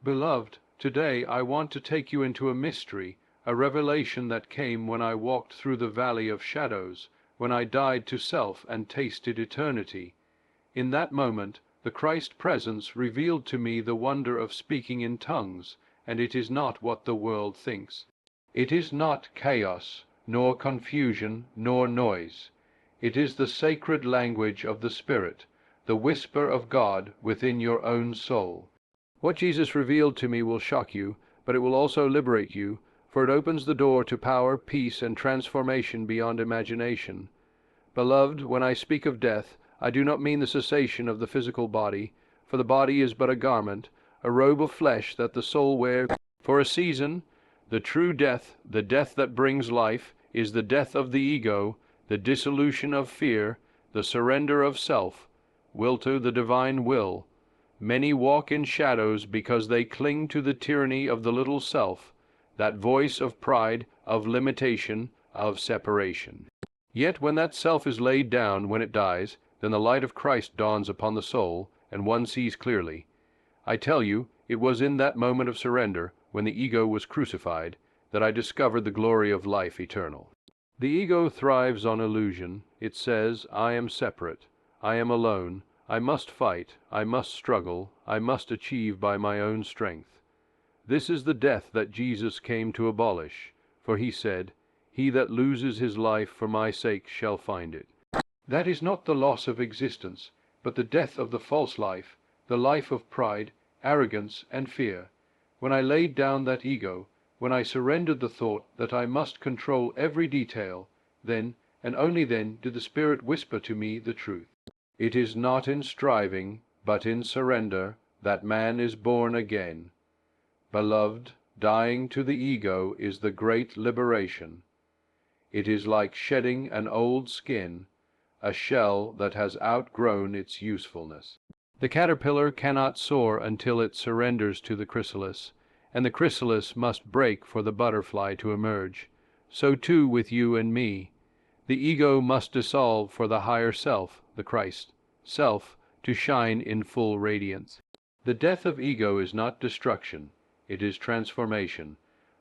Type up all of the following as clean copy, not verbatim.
Beloved, today I want to take you into a mystery, a revelation that came when I walked through the valley of shadows, when I died to self and tasted eternity. In that moment, the Christ presence revealed to me the wonder of speaking in tongues, and it is not what the world thinks. It is not chaos, nor confusion, nor noise. It is the sacred language of the Spirit, the whisper of God within your own soul. What Jesus revealed to me will shock you, but it will also liberate you, for it opens the door to power, peace, and transformation beyond imagination. Beloved, when I speak of death, I do not mean the cessation of the physical body, for the body is but a garment, a robe of flesh that the soul wears for a season. The true death, the death that brings life, is the death of the ego, the dissolution of fear, the surrender of self, will to the divine will. Many walk in shadows because they cling to the tyranny of the little self, that voice of pride, of limitation, of separation. Yet when that self is laid down, when it dies, then the light of Christ dawns upon the soul, and one sees clearly. I tell you, it was in that moment of surrender, when the ego was crucified, that I discovered the glory of life eternal. The ego thrives on illusion. It says, I am separate, I am alone, I must fight, I must struggle, I must achieve by my own strength. This is the death that Jesus came to abolish, for he said, He that loses his life for my sake shall find it. That is not the loss of existence, but the death of the false life, the life of pride, arrogance, and fear. When I laid down that ego, when I surrendered the thought that I must control every detail, then, and only then, did the Spirit whisper to me the truth. It is not in striving, but in surrender, that man is born again. Beloved, dying to the ego is the great liberation. It is like shedding an old skin, a shell that has outgrown its usefulness. The caterpillar cannot soar until it surrenders to the chrysalis, and the chrysalis must break for the butterfly to emerge. So too with you and me. The ego must dissolve for the higher self, the Christ, self, to shine in full radiance. The death of ego is not destruction, it is transformation.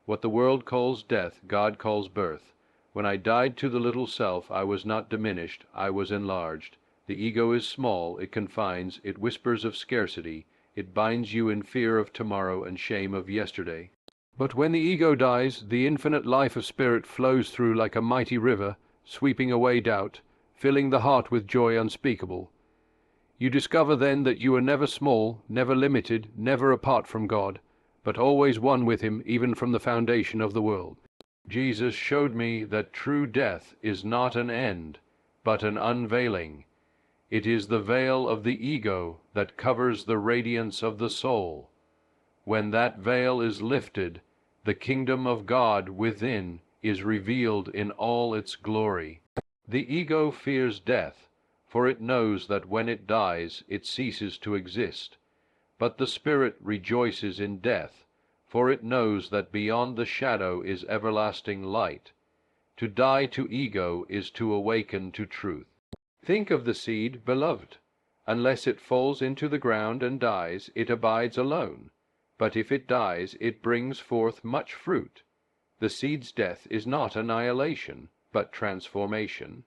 What the world calls death, God calls birth. When I died to the little self, I was not diminished, I was enlarged. The ego is small, it confines, it whispers of scarcity, it binds you in fear of tomorrow and shame of yesterday. But when the ego dies, the infinite life of spirit flows through like a mighty river, sweeping away doubt, filling the heart with joy unspeakable. You discover then that you are never small, never limited, never apart from God, but always one with him even from the foundation of the world. Jesus showed me that true death is not an end, but an unveiling. It is the veil of the ego that covers the radiance of the soul. When that veil is lifted, the kingdom of God within is revealed in all its glory. The ego fears death, for it knows that when it dies, it ceases to exist. But the spirit rejoices in death, for it knows that beyond the shadow is everlasting light. To die to ego is to awaken to truth. Think of the seed, beloved. Unless it falls into the ground and dies, it abides alone. But if it dies, it brings forth much fruit. The seed's death is not annihilation, but transformation.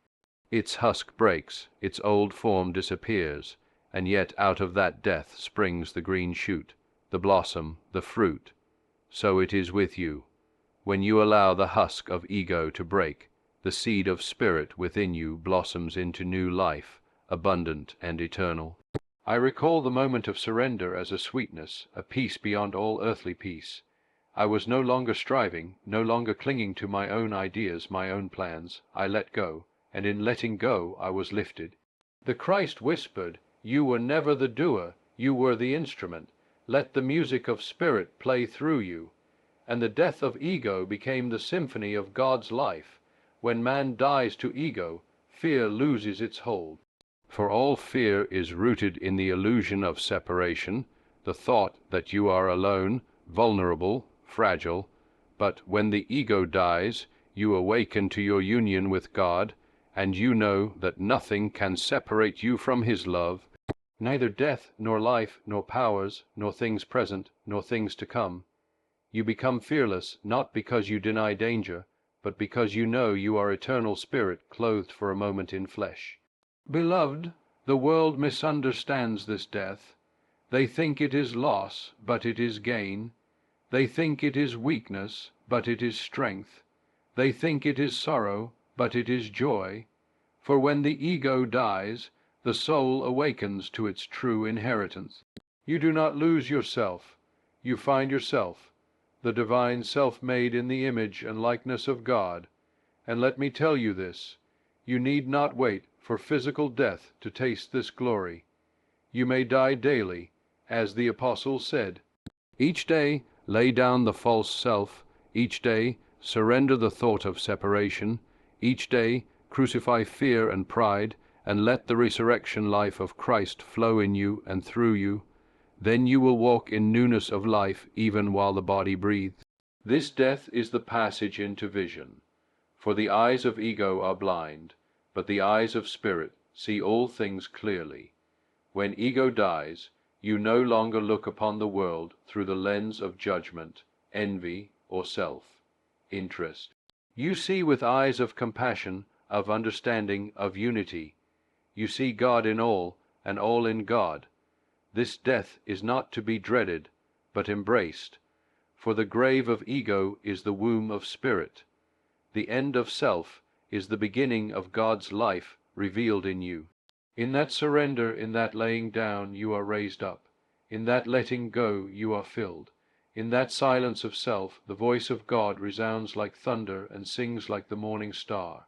Its husk breaks, its old form disappears, and yet out of that death springs the green shoot, the blossom, the fruit. So it is with you. When you allow the husk of ego to break, the seed of spirit within you blossoms into new life, abundant and eternal. I recall the moment of surrender as a sweetness, a peace beyond all earthly peace. I was no longer striving, no longer clinging to my own ideas, my own plans. I let go, and in letting go I was lifted. The Christ whispered, "You were never the doer, you were the instrument. Let the music of spirit play through you." And the death of ego became the symphony of God's life. When man dies to ego, fear loses its hold. For all fear is rooted in the illusion of separation, the thought that you are alone, vulnerable, fragile. But when the ego dies, you awaken to your union with God, and you know that nothing can separate you from his love. Neither death, nor life, nor powers, nor things present, nor things to come. You become fearless, not because you deny danger, but because you know you are eternal spirit clothed for a moment in flesh. Beloved, the world misunderstands this death. They think it is loss, but it is gain. They think it is weakness, but it is strength. They think it is sorrow, but it is joy. For when the ego dies, the soul awakens to its true inheritance. You do not lose yourself. You find yourself, the divine self made in the image and likeness of God. And let me tell you this, you need not wait for physical death to taste this glory. You may die daily, as the apostle said. Each day lay down the false self, each day surrender the thought of separation, each day crucify fear and pride, and let the resurrection life of Christ flow in you and through you. Then you will walk in newness of life even while the body breathes. This death is the passage into vision. For the eyes of ego are blind, but the eyes of spirit see all things clearly. When ego dies, you no longer look upon the world through the lens of judgment, envy, or self-interest. You see with eyes of compassion, of understanding, of unity. You see God in all, and all in God. This death is not to be dreaded, but embraced. For the grave of ego is the womb of spirit. The end of self is the beginning of God's life revealed in you. In that surrender, in that laying down, you are raised up. In that letting go, you are filled. In that silence of self, the voice of God resounds like thunder and sings like the morning star.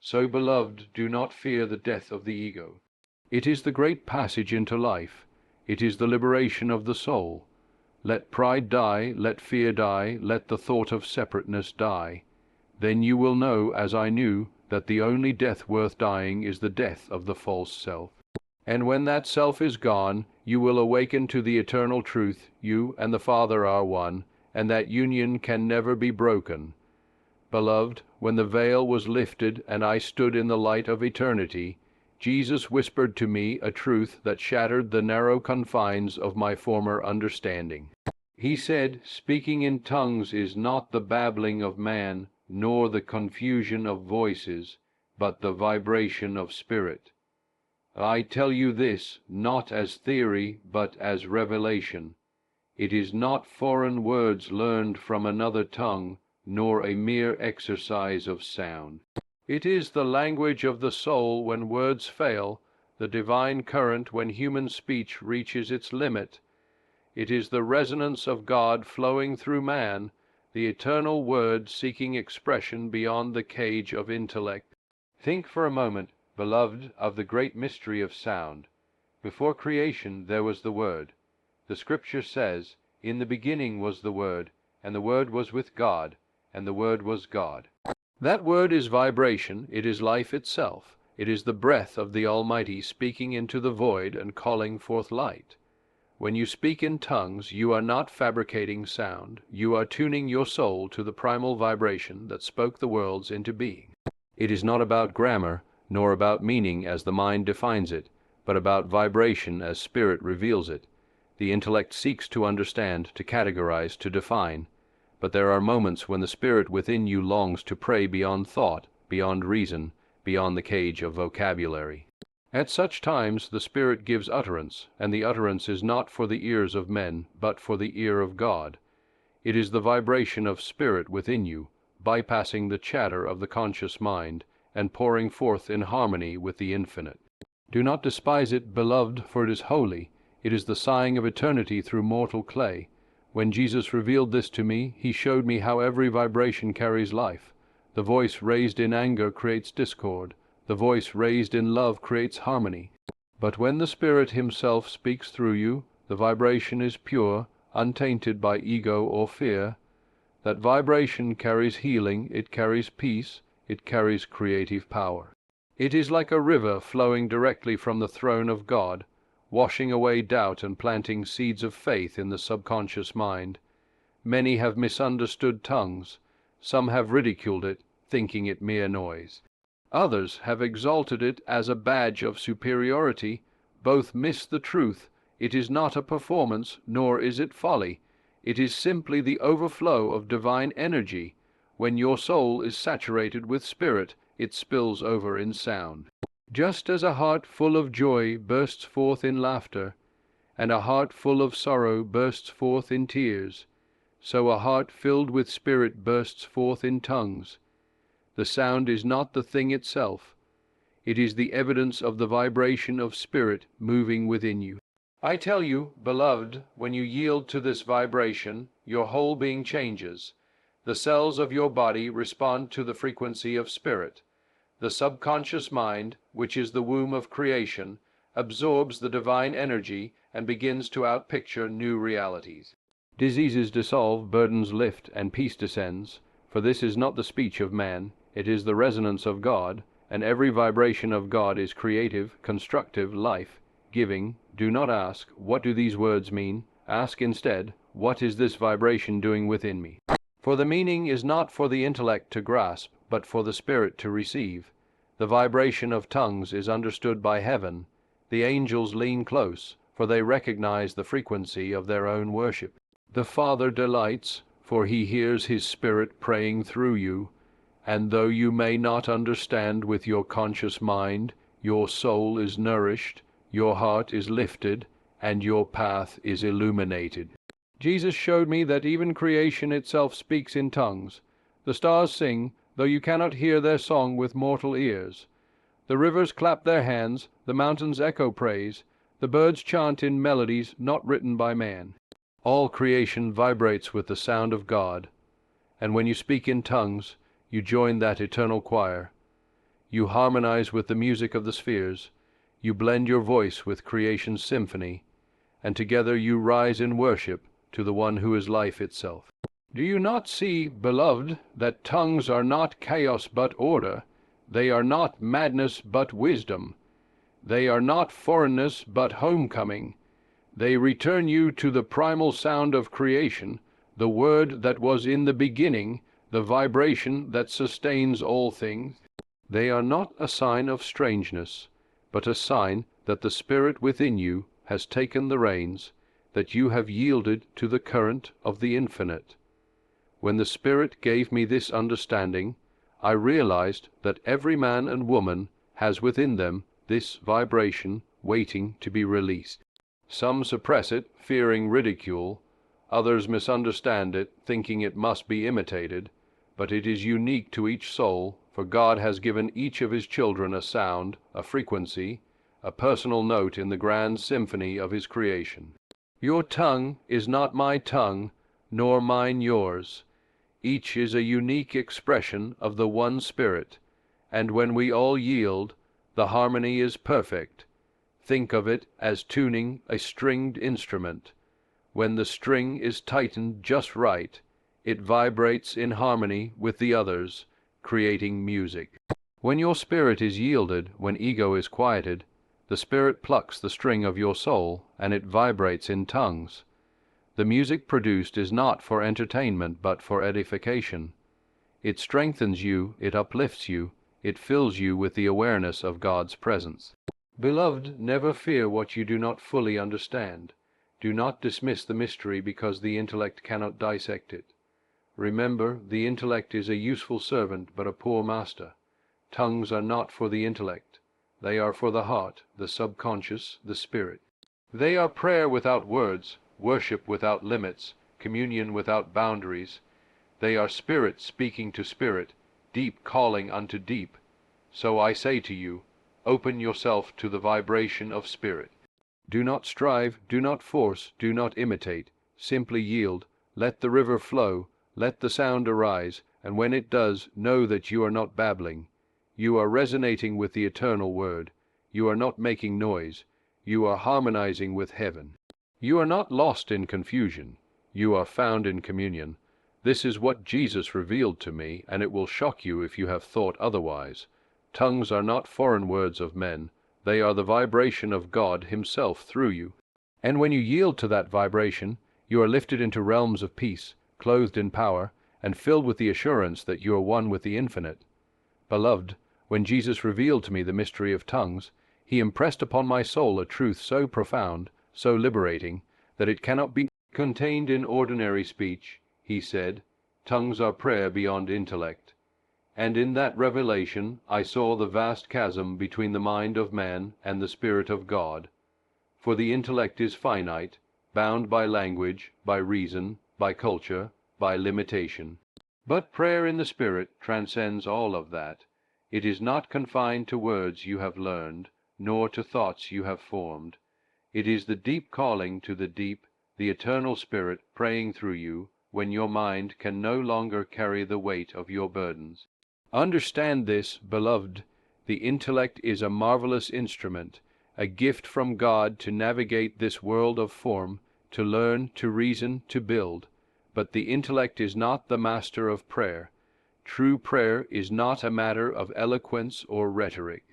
So, beloved, do not fear the death of the ego. It is the great passage into life. It is the liberation of the soul. Let pride die, let fear die, let the thought of separateness die. Then you will know, as I knew, that the only death worth dying is the death of the false self. And when that self is gone, you will awaken to the eternal truth, you and the Father are one, and that union can never be broken. Beloved, when the veil was lifted and I stood in the light of eternity, Jesus whispered to me a truth that shattered the narrow confines of my former understanding. He said, speaking in tongues is not the babbling of man, nor the confusion of voices, but the vibration of spirit. I tell you this, not as theory, but as revelation. It is not foreign words learned from another tongue, nor a mere exercise of sound. It is the language of the soul when words fail, the divine current when human speech reaches its limit. It is the resonance of God flowing through man, the eternal word seeking expression beyond the cage of intellect. Think for a moment, beloved, of the great mystery of sound. Before creation there was the Word. The Scripture says, "In the beginning was the Word, and the Word was with God, and the Word was God." That word is vibration, it is life itself. It is the breath of the Almighty speaking into the void and calling forth light. When you speak in tongues, you are not fabricating sound. You are tuning your soul to the primal vibration that spoke the worlds into being. It is not about grammar, nor about meaning as the mind defines it, but about vibration as spirit reveals it. The intellect seeks to understand, to categorize, to define. But there are moments when the spirit within you longs to pray beyond thought, beyond reason, beyond the cage of vocabulary. At such times the spirit gives utterance, and the utterance is not for the ears of men, but for the ear of God. It is the vibration of spirit within you, bypassing the chatter of the conscious mind, and pouring forth in harmony with the infinite. Do not despise it, beloved, for it is holy. It is the sighing of eternity through mortal clay. When Jesus revealed this to me, he showed me how every vibration carries life. The voice raised in anger creates discord. The voice raised in love creates harmony. But when the Spirit himself speaks through you, the vibration is pure, untainted by ego or fear. That vibration carries healing, it carries peace, it carries creative power. It is like a river flowing directly from the throne of God, washing away doubt and planting seeds of faith in the subconscious mind. Many have misunderstood tongues. Some have ridiculed it, thinking it mere noise. Others have exalted it as a badge of superiority, both miss the truth. It is not a performance, nor is it folly. It is simply the overflow of divine energy. When your soul is saturated with spirit, it spills over in sound. Just as a heart full of joy bursts forth in laughter, and a heart full of sorrow bursts forth in tears, so a heart filled with spirit bursts forth in tongues. The sound is not the thing itself. It is the evidence of the vibration of spirit moving within you. I tell you, beloved, when you yield to this vibration, your whole being changes. The cells of your body respond to the frequency of spirit. The subconscious mind, which is the womb of creation, absorbs the divine energy and begins to outpicture new realities. Diseases dissolve, burdens lift, and peace descends, for this is not the speech of man, it is the resonance of God, and every vibration of God is creative, constructive, life-giving. Do not ask, what do these words mean? Ask instead, what is this vibration doing within me? For the meaning is not for the intellect to grasp, but for the spirit to receive. The vibration of tongues is understood by heaven. The angels lean close, for they recognize the frequency of their own worship. The Father delights, for he hears his Spirit praying through you, and though you may not understand with your conscious mind, your soul is nourished, your heart is lifted, and your path is illuminated. Jesus showed me that even creation itself speaks in tongues. The stars sing, though you cannot hear their song with mortal ears. The rivers clap their hands, the mountains echo praise, the birds chant in melodies not written by man. All creation vibrates with the sound of God, and when you speak in tongues, you join that eternal choir. You harmonize with the music of the spheres, you blend your voice with creation's symphony, and together you rise in worship to the one who is life itself. Do you not see, beloved, that tongues are not chaos but order? They are not madness but wisdom. They are not foreignness but homecoming. They return you to the primal sound of creation, the word that was in the beginning, the vibration that sustains all things. They are not a sign of strangeness, but a sign that the spirit within you has taken the reins, that you have yielded to the current of the infinite. When the Spirit gave me this understanding, I realized that every man and woman has within them this vibration waiting to be released. Some suppress it, fearing ridicule. Others misunderstand it, thinking it must be imitated. But it is unique to each soul, for God has given each of his children a sound, a frequency, a personal note in the grand symphony of his creation. Your tongue is not my tongue, nor mine yours. Each is a unique expression of the one Spirit, and when we all yield, the harmony is perfect. Think of it as tuning a stringed instrument. When the string is tightened just right, it vibrates in harmony with the others, creating music. When your spirit is yielded, when ego is quieted, the Spirit plucks the string of your soul, and it vibrates in tongues. The music produced is not for entertainment, but for edification. It strengthens you, it uplifts you, it fills you with the awareness of God's presence. Beloved, never fear what you do not fully understand. Do not dismiss the mystery because the intellect cannot dissect it. Remember, the intellect is a useful servant, but a poor master. Tongues are not for the intellect. They are for the heart, the subconscious, the spirit. They are prayer without words, worship without limits, communion without boundaries. They are spirit speaking to spirit, deep calling unto deep. So I say to you, open yourself to the vibration of spirit. Do not strive, do not force, do not imitate. Simply yield, let the river flow, let the sound arise, and when it does, know that you are not babbling. You are resonating with the eternal word. You are not making noise. You are harmonizing with heaven. You are not lost in confusion. You are found in communion. This is what Jesus revealed to me, and it will shock you if you have thought otherwise. Tongues are not foreign words of men. They are the vibration of God himself through you. And when you yield to that vibration, you are lifted into realms of peace, clothed in power, and filled with the assurance that you are one with the infinite. Beloved, when Jesus revealed to me the mystery of tongues, He impressed upon my soul a truth so profound, so liberating, that it cannot be contained in ordinary speech. He said, "Tongues are prayer beyond intellect." And in that revelation I saw the vast chasm between the mind of man and the Spirit of God. For the intellect is finite, bound by language, by reason, by culture, by limitation. But prayer in the Spirit transcends all of that. It is not confined to words you have learned, nor to thoughts you have formed. It is the deep calling to the deep, the eternal Spirit praying through you, when your mind can no longer carry the weight of your burdens. Understand this, beloved. The intellect is a marvelous instrument, a gift from God to navigate this world of form, to learn, to reason, to build. But the intellect is not the master of prayer. True prayer is not a matter of eloquence or rhetoric.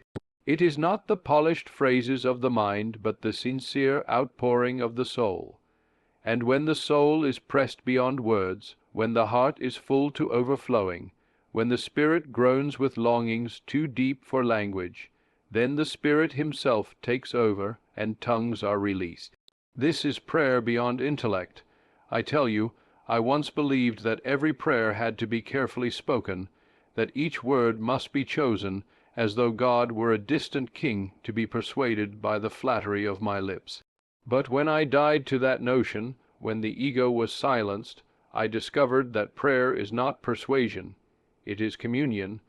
It is not the polished phrases of the mind, but the sincere outpouring of the soul. And when the soul is pressed beyond words, when the heart is full to overflowing, when the spirit groans with longings too deep for language, then the Spirit himself takes over, and tongues are released. This is prayer beyond intellect. I tell you, I once believed that every prayer had to be carefully spoken, that each word must be chosen, as though God were a distant king to be persuaded by the flattery of my lips. But when I died to that notion, when the ego was silenced, I discovered that prayer is not persuasion. It is communion.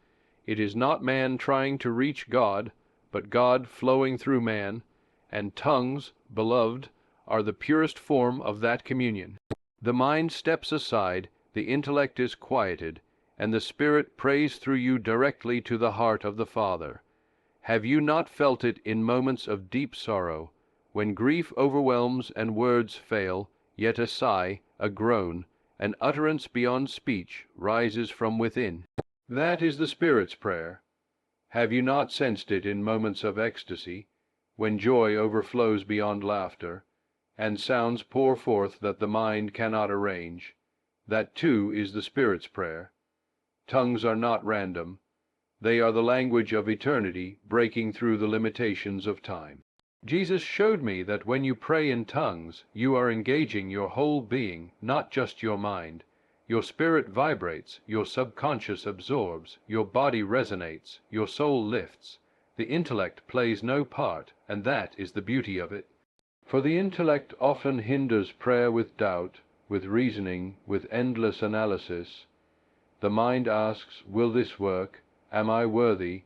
It is not man trying to reach God, but God flowing through man, and tongues, beloved, are the purest form of that communion. The mind steps aside, the intellect is quieted, and the Spirit prays through you directly to the heart of the Father. Have you not felt it in moments of deep sorrow, when grief overwhelms and words fail, yet a sigh, a groan, an utterance beyond speech rises from within? That is the Spirit's prayer. Have you not sensed it in moments of ecstasy, when joy overflows beyond laughter, and sounds pour forth that the mind cannot arrange? That too is the Spirit's prayer. Tongues are not random. They are the language of eternity breaking through the limitations of time. Jesus showed me that when you pray in tongues, you are engaging your whole being, not just your mind. Your spirit vibrates, your subconscious absorbs, your body resonates, your soul lifts. The intellect plays no part, and that is the beauty of it. For the intellect often hinders prayer with doubt, with reasoning, with endless analysis. The mind asks, will this work? Am I worthy?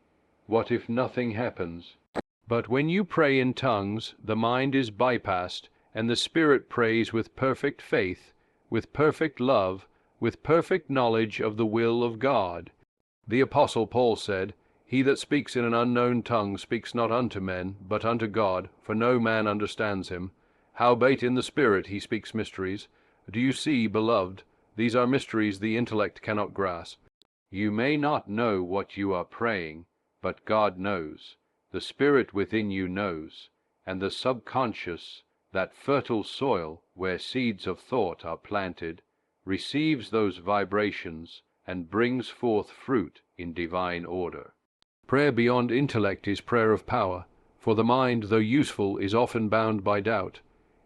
What if nothing happens? But when you pray in tongues, the mind is bypassed, and the Spirit prays with perfect faith, with perfect love, with perfect knowledge of the will of God. The Apostle Paul said, "He that speaks in an unknown tongue speaks not unto men, but unto God, for no man understands him. Howbeit in the Spirit he speaks mysteries." Do you see, beloved, these are mysteries the intellect cannot grasp. You may not know what you are praying, but God knows. The Spirit within you knows, and the subconscious, that fertile soil where seeds of thought are planted, receives those vibrations and brings forth fruit in divine order. Prayer beyond intellect is prayer of power, for the mind, though useful, is often bound by doubt.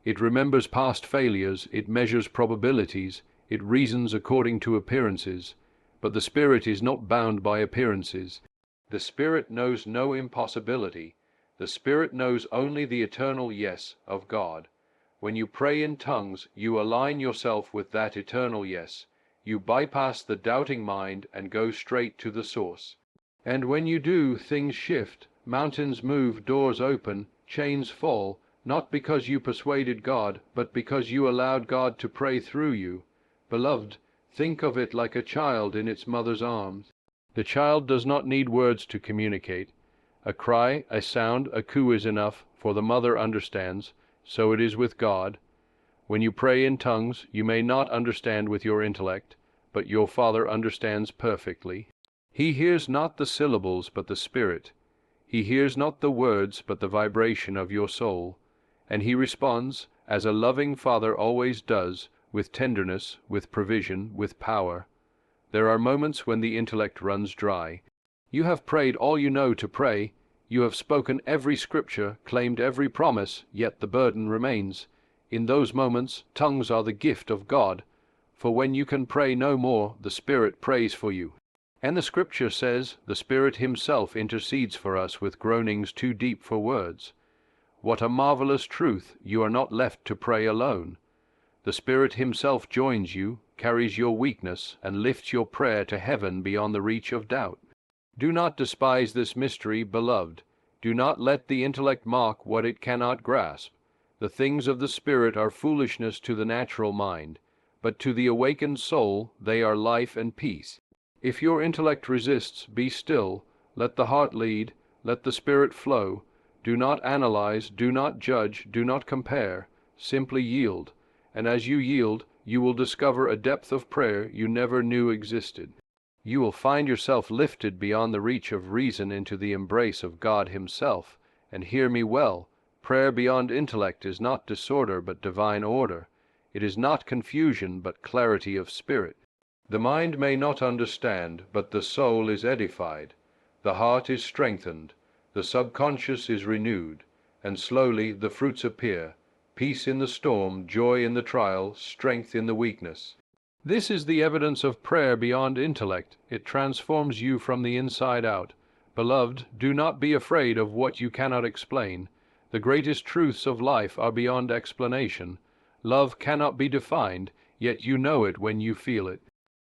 It remembers past failures, it measures probabilities, it reasons according to appearances, but the Spirit is not bound by appearances. The Spirit knows no impossibility. The Spirit knows only the eternal yes of God. When you pray in tongues, you align yourself with that eternal yes. You bypass the doubting mind and go straight to the source. And when you do, things shift, mountains move, doors open, chains fall, not because you persuaded God, but because you allowed God to pray through you. Beloved, think of it like a child in its mother's arms. The child does not need words to communicate. A cry, a sound, a coo is enough, for the mother understands. So it is with God. When you pray in tongues, you may not understand with your intellect, but your Father understands perfectly. He hears not the syllables, but the Spirit. He hears not the words, but the vibration of your soul. And he responds, as a loving Father always does, with tenderness, with provision, with power. There are moments when the intellect runs dry. You have prayed all you know to pray. You have spoken every scripture, claimed every promise, yet the burden remains. In those moments, tongues are the gift of God, for when you can pray no more, the Spirit prays for you. And the scripture says, the Spirit himself intercedes for us with groanings too deep for words. What a marvelous truth! You are not left to pray alone. The Spirit himself joins you, carries your weakness, and lifts your prayer to heaven beyond the reach of doubt. Do not despise this mystery, beloved. Do not let the intellect mock what it cannot grasp. The things of the Spirit are foolishness to the natural mind, but to the awakened soul they are life and peace. If your intellect resists, be still, let the heart lead, let the Spirit flow. Do not analyze, do not judge, do not compare, simply yield, and as you yield, you will discover a depth of prayer you never knew existed. You will find yourself lifted beyond the reach of reason into the embrace of God himself. And hear me well, prayer beyond intellect is not disorder but divine order. It is not confusion but clarity of spirit. The mind may not understand, but the soul is edified. The heart is strengthened, the subconscious is renewed, and slowly the fruits appear: peace in the storm, joy in the trial, strength in the weakness. This is the evidence of prayer beyond intellect. It transforms you from the inside out. Beloved, do not be afraid of what you cannot explain. The greatest truths of life are beyond explanation. Love cannot be defined, yet you know it when you feel it.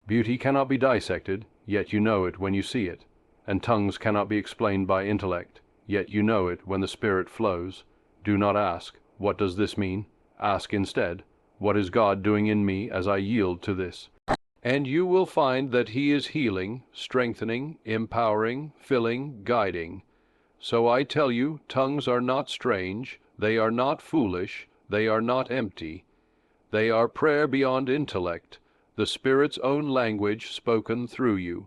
Beauty cannot be dissected, yet you know it when you see it. And tongues cannot be explained by intellect, yet you know it when the Spirit flows. Do not ask, what does this mean? Ask instead, what is God doing in me as I yield to this? And you will find that he is healing, strengthening, empowering, filling, guiding. So I tell you, tongues are not strange, they are not foolish, they are not empty. They are prayer beyond intellect, the Spirit's own language spoken through you.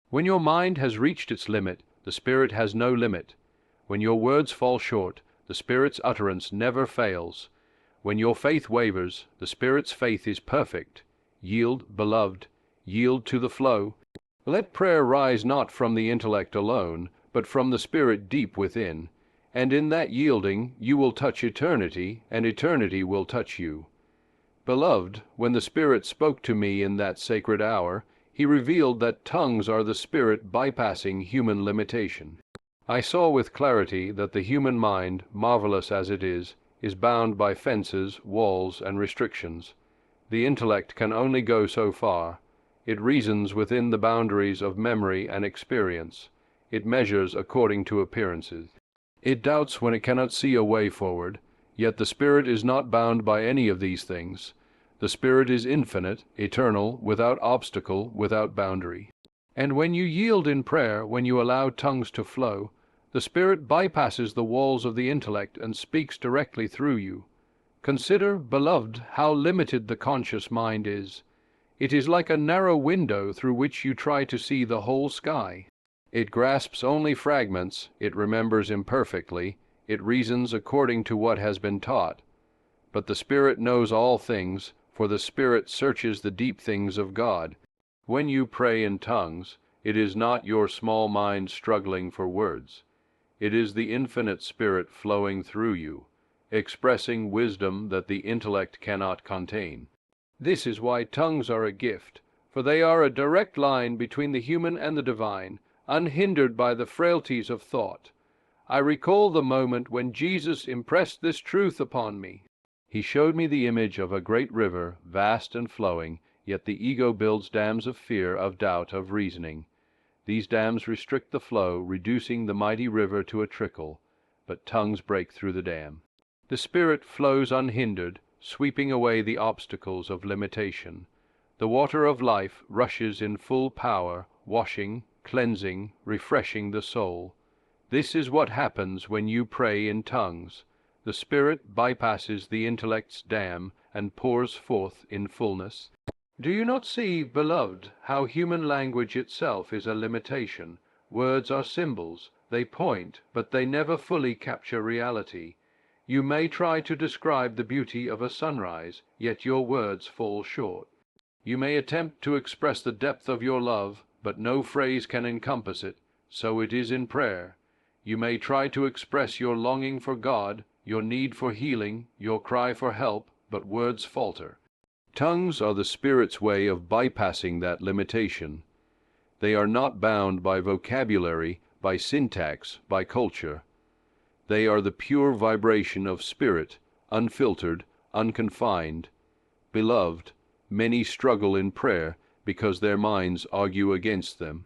When your mind has reached its limit, the Spirit has no limit. When your words fall short, the Spirit's utterance never fails. When your faith wavers, the Spirit's faith is perfect. Yield, beloved, yield to the flow. Let prayer rise not from the intellect alone, but from the Spirit deep within, and in that yielding you will touch eternity, and eternity will touch you. Beloved, when the Spirit spoke to me in that sacred hour, he revealed that tongues are the Spirit bypassing human limitation. I saw with clarity that the human mind, marvelous as it is bound by fences, walls, and restrictions. The intellect can only go so far. It reasons within the boundaries of memory and experience. It measures according to appearances. It doubts when it cannot see a way forward, yet the Spirit is not bound by any of these things. The Spirit is infinite, eternal, without obstacle, without boundary. And when you yield in prayer, when you allow tongues to flow, the Spirit bypasses the walls of the intellect and speaks directly through you. Consider, beloved, how limited the conscious mind is. It is like a narrow window through which you try to see the whole sky. It grasps only fragments, it remembers imperfectly, it reasons according to what has been taught. But the Spirit knows all things, for the Spirit searches the deep things of God. When you pray in tongues, it is not your small mind struggling for words. It is the infinite Spirit flowing through you, expressing wisdom that the intellect cannot contain. This is why tongues are a gift, for they are a direct line between the human and the divine, unhindered by the frailties of thought. I recall the moment when Jesus impressed this truth upon me. He showed me the image of a great river, vast and flowing, yet the ego builds dams of fear, of doubt, of reasoning. These dams restrict the flow, reducing the mighty river to a trickle, but tongues break through the dam. The Spirit flows unhindered, sweeping away the obstacles of limitation. The water of life rushes in full power, washing, cleansing, refreshing the soul. This is what happens when you pray in tongues. The Spirit bypasses the intellect's dam and pours forth in fullness. Do you not see, beloved, how human language itself is a limitation? Words are symbols. They point, but they never fully capture reality. You may try to describe the beauty of a sunrise, yet your words fall short. You may attempt to express the depth of your love, but no phrase can encompass it. So it is in prayer. You may try to express your longing for God, your need for healing, your cry for help, but words falter. Tongues are the Spirit's way of bypassing that limitation. They are not bound by vocabulary, by syntax, by culture. They are the pure vibration of Spirit, unfiltered, unconfined. Beloved, many struggle in prayer because their minds argue against them.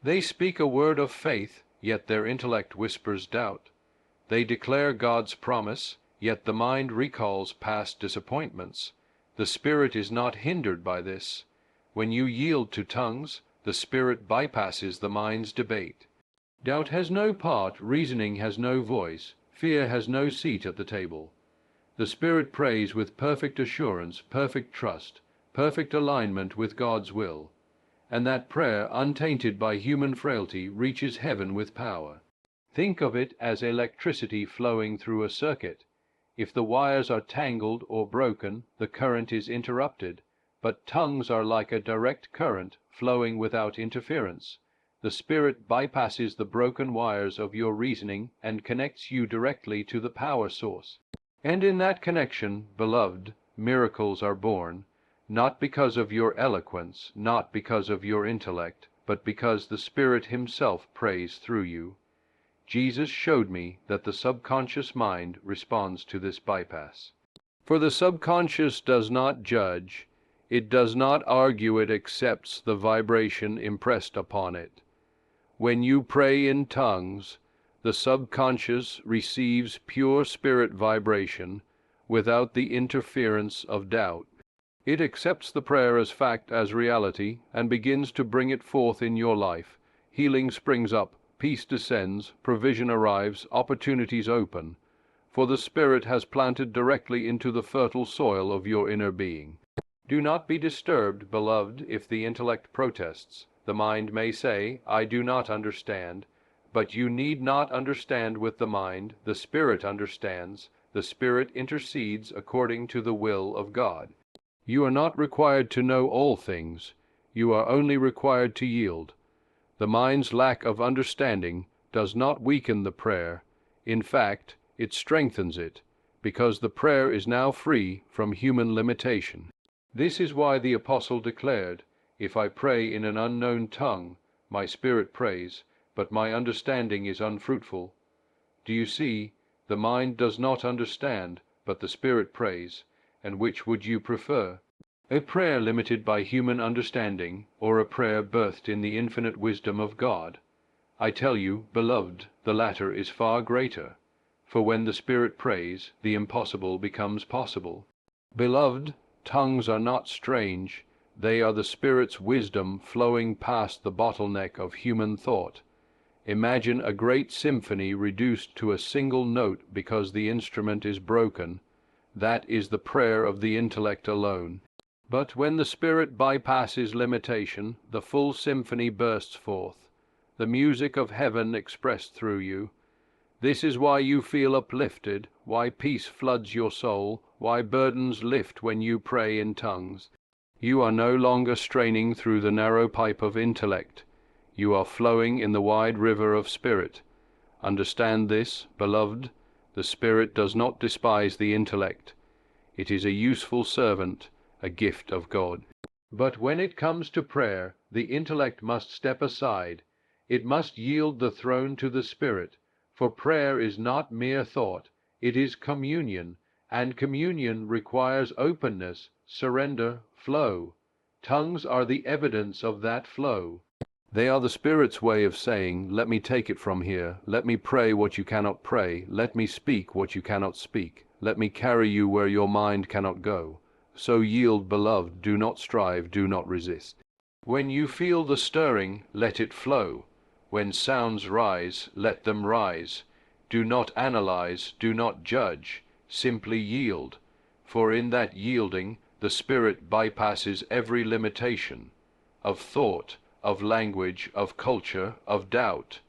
They speak a word of faith, yet their intellect whispers doubt. They declare God's promise, yet the mind recalls past disappointments. The Spirit is not hindered by this. When you yield to tongues, the Spirit bypasses the mind's debate. Doubt has no part, reasoning has no voice, fear has no seat at the table. The Spirit prays with perfect assurance, perfect trust, perfect alignment with God's will, and that prayer, untainted by human frailty, reaches heaven with power. Think of it as electricity flowing through a circuit. If the wires are tangled or broken, the current is interrupted, but tongues are like a direct current flowing without interference. The Spirit bypasses the broken wires of your reasoning and connects you directly to the power source. And in that connection, beloved, miracles are born, not because of your eloquence, not because of your intellect, but because the Spirit Himself prays through you. Jesus showed me that the subconscious mind responds to this bypass. For the subconscious does not judge, it does not argue, it accepts the vibration impressed upon it. When you pray in tongues, the subconscious receives pure spirit vibration without the interference of doubt. It accepts the prayer as fact, as reality, and begins to bring it forth in your life. Healing springs up, peace descends, provision arrives, opportunities open, for the Spirit has planted directly into the fertile soil of your inner being. Do not be disturbed, beloved, if the intellect protests. The mind may say, I do not understand, but you need not understand with the mind. The Spirit understands. The Spirit intercedes according to the will of God. You are not required to know all things. You are only required to yield. The mind's lack of understanding does not weaken the prayer. In fact, it strengthens it, because the prayer is now free from human limitation. This is why the Apostle declared, if I pray in an unknown tongue, my spirit prays, but my understanding is unfruitful. Do you see? The mind does not understand, but the Spirit prays. And which would you prefer? A prayer limited by human understanding, or a prayer birthed in the infinite wisdom of God? I tell you, beloved, the latter is far greater. For when the Spirit prays, the impossible becomes possible. Beloved, tongues are not strange. They are the Spirit's wisdom flowing past the bottleneck of human thought. Imagine a great symphony reduced to a single note because the instrument is broken. That is the prayer of the intellect alone. But when the Spirit bypasses limitation, the full symphony bursts forth, the music of heaven expressed through you. This is why you feel uplifted, why peace floods your soul, why burdens lift when you pray in tongues. You are no longer straining through the narrow pipe of intellect. You are flowing in the wide river of Spirit. Understand this, beloved. The Spirit does not despise the intellect. It is a useful servant, a gift of God. But when it comes to prayer, the intellect must step aside. It must yield the throne to the Spirit, for prayer is not mere thought, it is communion, and communion requires openness, surrender, flow. Tongues are the evidence of that flow. They are the Spirit's way of saying, let me take it from here, let me pray what you cannot pray, let me speak what you cannot speak, let me carry you where your mind cannot go. So yield, beloved, do not strive, do not resist. When you feel the stirring, let it flow. When sounds rise, let them rise. Do not analyze, do not judge, simply yield. For in that yielding, the Spirit bypasses every limitation of thought, of language, of culture, of doubt,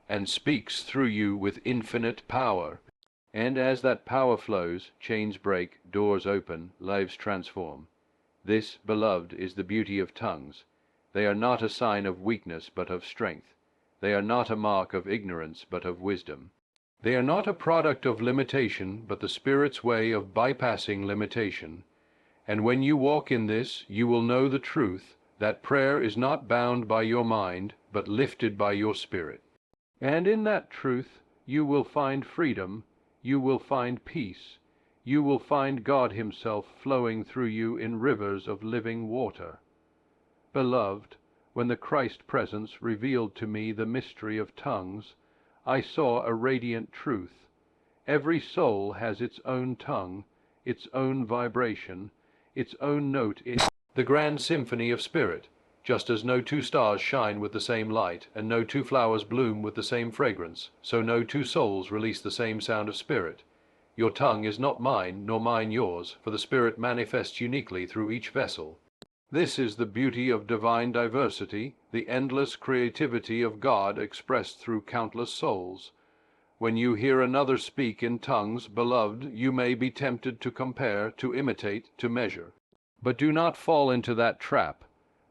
and speaks through you with infinite power. And as that power flows, chains break, doors open, lives transform. This, beloved, is the beauty of tongues. They are not a sign of weakness, but of strength. They are not a mark of ignorance, but of wisdom. They are not a product of limitation, but the Spirit's way of bypassing limitation. And when you walk in this, you will know the truth, that prayer is not bound by your mind, but lifted by your spirit. And in that truth, you will find freedom, you will find peace, you will find God Himself flowing through you in rivers of living water. Beloved, when the Christ presence revealed to me the mystery of tongues, I saw a radiant truth. Every soul has its own tongue, its own vibration, its own note in the grand symphony of spirit, just as no two stars shine with the same light, and no two flowers bloom with the same fragrance, so no two souls release the same sound of spirit. Your tongue is not mine, nor mine yours, for the Spirit manifests uniquely through each vessel. This is the beauty of divine diversity, the endless creativity of God expressed through countless souls. When you hear another speak in tongues, beloved, you may be tempted to compare, to imitate, to measure. But do not fall into that trap.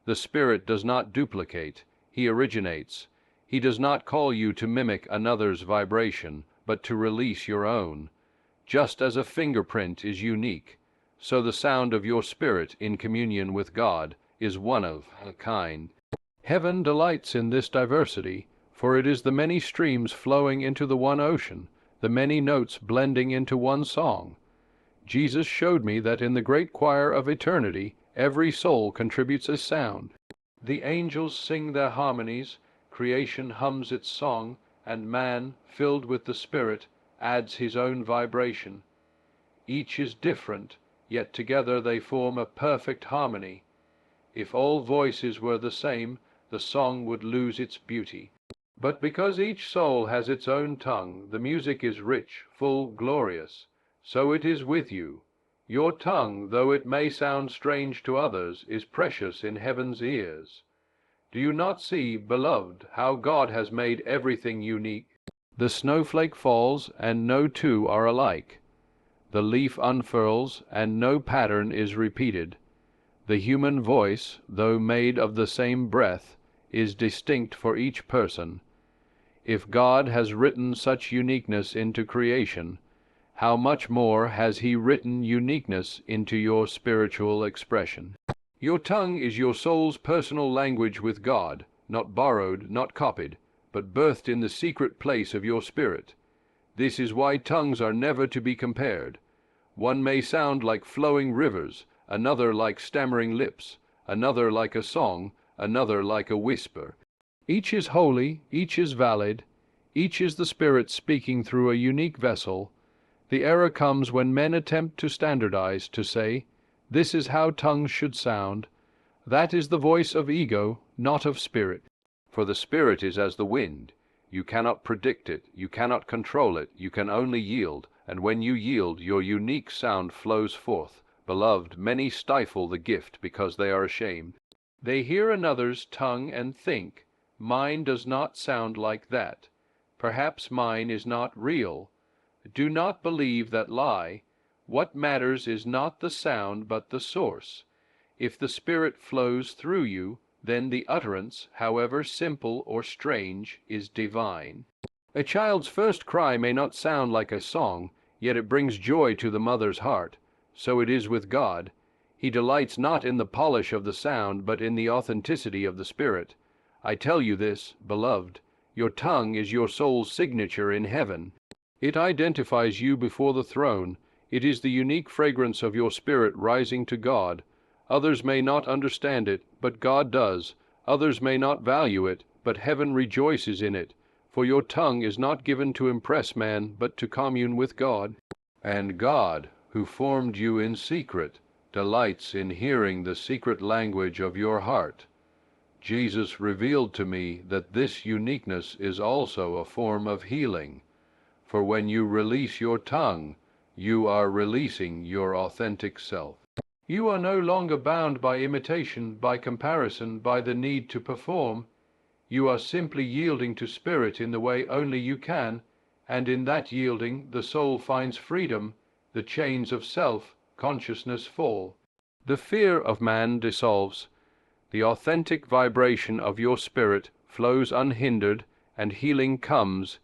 The Spirit does not duplicate, He originates. He does not call you to mimic another's vibration, but to release your own. Just as a fingerprint is unique, so the sound of your spirit in communion with God is one of a kind. Heaven delights in this diversity, for it is the many streams flowing into the one ocean, the many notes blending into one song. Jesus showed me that in the great choir of eternity, every soul contributes a sound. The angels sing their harmonies, creation hums its song, and man, filled with the Spirit, adds his own vibration. Each is different, yet together they form a perfect harmony. If all voices were the same, the song would lose its beauty. But because each soul has its own tongue, the music is rich, full, glorious. So it is with you. Your tongue, though it may sound strange to others, is precious in heaven's ears. Do you not see, beloved, how God has made everything unique? The snowflake falls, and no two are alike. The leaf unfurls, and no pattern is repeated. The human voice, though made of the same breath, is distinct for each person. If God has written such uniqueness into creation, how much more has He written uniqueness into your spiritual expression? Your tongue is your soul's personal language with God, not borrowed, not copied, but birthed in the secret place of your spirit. This is why tongues are never to be compared. One may sound like flowing rivers, another like stammering lips, another like a song, another like a whisper. Each is holy, each is valid, each is the Spirit speaking through a unique vessel. The error comes when men attempt to standardize, to say, "This is how tongues should sound." That is the voice of ego, not of spirit. For the Spirit is as the wind. You cannot predict it, you cannot control it, you can only yield, and when you yield, your unique sound flows forth. Beloved, many stifle the gift because they are ashamed. They hear another's tongue and think, "Mine does not sound like that. Perhaps mine is not real." Do not believe that lie. What matters is not the sound, but the source. If the Spirit flows through you, then the utterance, however simple or strange, is divine. A child's first cry may not sound like a song, yet it brings joy to the mother's heart. So it is with God. He delights not in the polish of the sound, but in the authenticity of the Spirit. I tell you this, beloved, your tongue is your soul's signature in heaven. It identifies you before the throne. It is the unique fragrance of your spirit rising to God. Others may not understand it, but God does. Others may not value it, but heaven rejoices in it. For your tongue is not given to impress man, but to commune with God. And God, who formed you in secret, delights in hearing the secret language of your heart. Jesus revealed to me that this uniqueness is also a form of healing. For when you release your tongue, you are releasing your authentic self. You are no longer bound by imitation, by comparison, by the need to perform. You are simply yielding to Spirit in the way only you can, and in that yielding the soul finds freedom, the chains of self-consciousness fall. The fear of man dissolves. The authentic vibration of your spirit flows unhindered, and healing comes,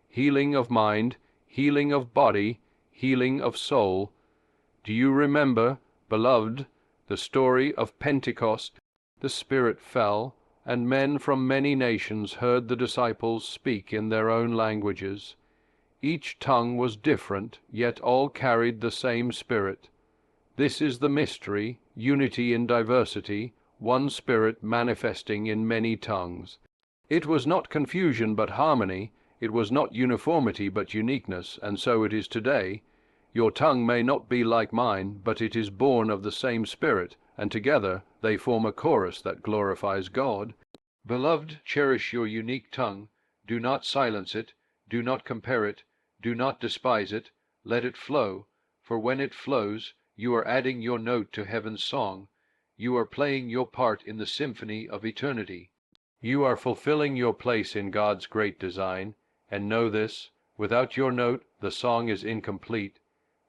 healing of mind, healing of body, healing of soul. Do you remember, beloved, the story of Pentecost? The Spirit fell, and men from many nations heard the disciples speak in their own languages. Each tongue was different, yet all carried the same Spirit. This is the mystery, unity in diversity, one Spirit manifesting in many tongues. It was not confusion but harmony, it was not uniformity but uniqueness, and so it is today. Your tongue may not be like mine, but it is born of the same Spirit, and together they form a chorus that glorifies God. Beloved, cherish your unique tongue. Do not silence it, do not compare it, do not despise it. Let it flow, for when it flows, you are adding your note to heaven's song. You are playing your part in the symphony of eternity. You are fulfilling your place in God's great design, and know this, without your note the song is incomplete.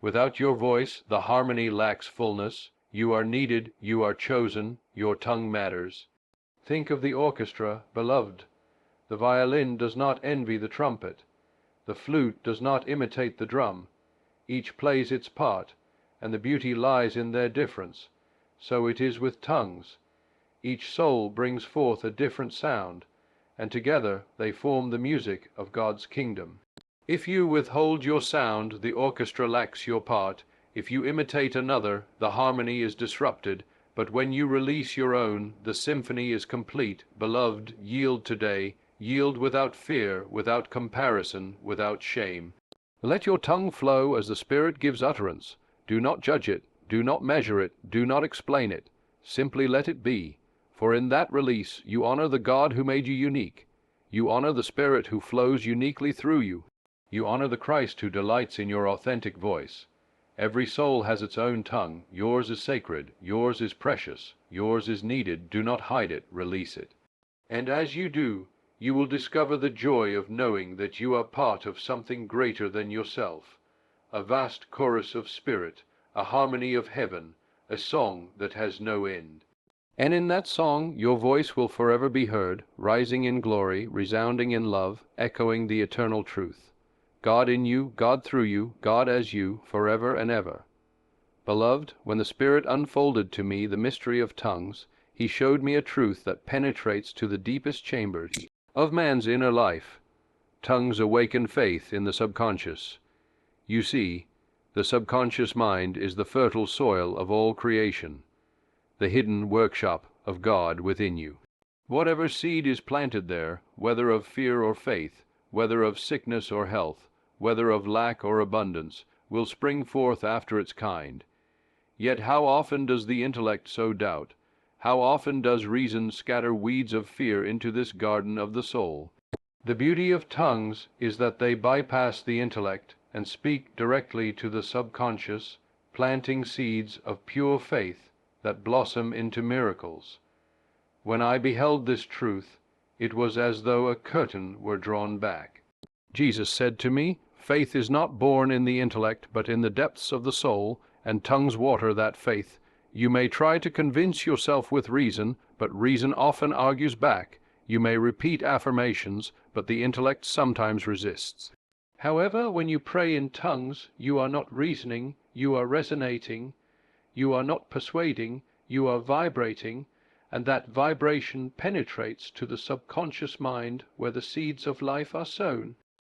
Without your voice the harmony lacks fullness. You are needed, you are chosen, your tongue matters. Think of the orchestra, beloved. The violin does not envy the trumpet. The flute does not imitate the drum. Each plays its part, and the beauty lies in their difference. So it is with tongues. Each soul brings forth a different sound, and together they form the music of God's kingdom. If you withhold your sound, the orchestra lacks your part. If you imitate another, the harmony is disrupted. But when you release your own, the symphony is complete. Beloved, yield today. Yield without fear, without comparison, without shame. Let your tongue flow as the Spirit gives utterance. Do not judge it, do not measure it, do not explain it. Simply let it be. For in that release you honor the God who made you unique. You honor the Spirit who flows uniquely through you. You honor the Christ who delights in your authentic voice. Every soul has its own tongue. Yours is sacred, yours is precious, yours is needed. Do not hide it, release it. And as you do, you will discover the joy of knowing that you are part of something greater than yourself, a vast chorus of spirit, a harmony of heaven, a song that has no end. And in that song your voice will forever be heard, rising in glory, resounding in love, echoing the eternal truth. God in you, God through you, God as you, forever and ever. Beloved, when the Spirit unfolded to me the mystery of tongues, he showed me a truth that penetrates to the deepest chambers of man's inner life. Tongues awaken faith in the subconscious. You see, the subconscious mind is the fertile soil of all creation, the hidden workshop of God within you. Whatever seed is planted there, whether of fear or faith, whether of sickness or health, whether of lack or abundance, will spring forth after its kind. Yet how often does the intellect sow doubt? How often does reason scatter weeds of fear into this garden of the soul? The beauty of tongues is that they bypass the intellect and speak directly to the subconscious, planting seeds of pure faith that blossom into miracles. When I beheld this truth, it was as though a curtain were drawn back. Jesus said to me, "Faith is not born in the intellect, but in the depths of the soul, and tongues water that faith. You may try to convince yourself with reason, but reason often argues back. You may repeat affirmations, but the intellect sometimes resists." However, when you pray in tongues, you are not reasoning, you are resonating. You are not persuading, you are vibrating, and that vibration penetrates to the subconscious mind where the seeds of life are sown.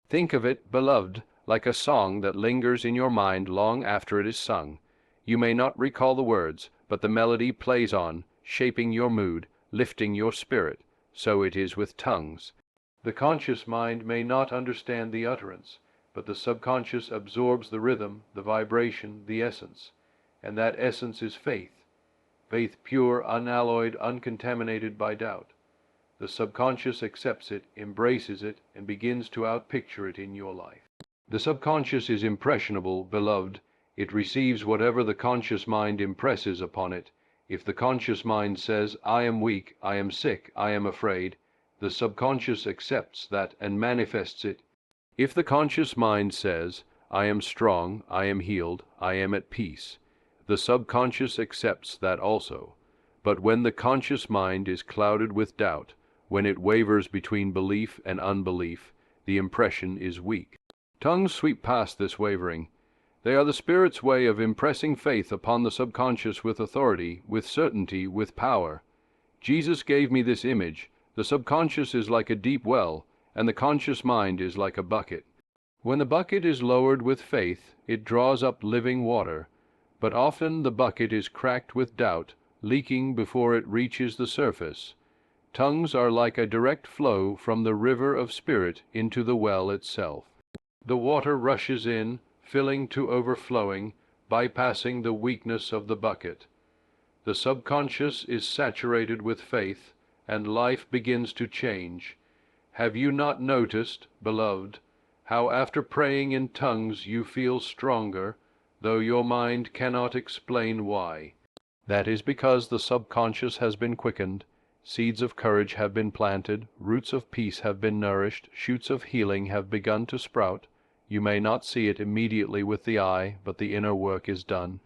Think of it, beloved, like a song that lingers in your mind long after it is sung. You may not recall the words, but the melody plays on, shaping your mood, lifting your spirit. So it is with tongues. The conscious mind may not understand the utterance, but the subconscious absorbs the rhythm, the vibration, the essence. And that essence is faith. Faith pure, unalloyed, uncontaminated by doubt. The subconscious accepts it, embraces it, and begins to outpicture it in your life. The subconscious is impressionable, beloved. It receives whatever the conscious mind impresses upon it. If the conscious mind says, "I am weak, I am sick, I am afraid," the subconscious accepts that and manifests it. If the conscious mind says, "I am strong, I am healed, I am at peace," the subconscious accepts that also. But when the conscious mind is clouded with doubt, When it wavers between belief and unbelief, the impression is weak. Tongues sweep past this wavering. They are the Spirit's way of impressing faith upon the subconscious with authority, with certainty, with power. Jesus gave me this image. The subconscious is like a deep well, and the conscious mind is like a bucket. When the bucket is lowered with faith, it draws up living water, but often the bucket is cracked with doubt, leaking before it reaches the surface. Tongues are like a direct flow from the river of Spirit into the well itself. The water rushes in, filling to overflowing, bypassing the weakness of the bucket. The subconscious is saturated with faith, and life begins to change. Have you not noticed, beloved, how after praying in tongues you feel stronger, though your mind cannot explain why? That is because the subconscious has been quickened, seeds of courage have been planted, roots of peace have been nourished, shoots of healing have begun to sprout. You may not see it immediately with the eye, but the inner work is done.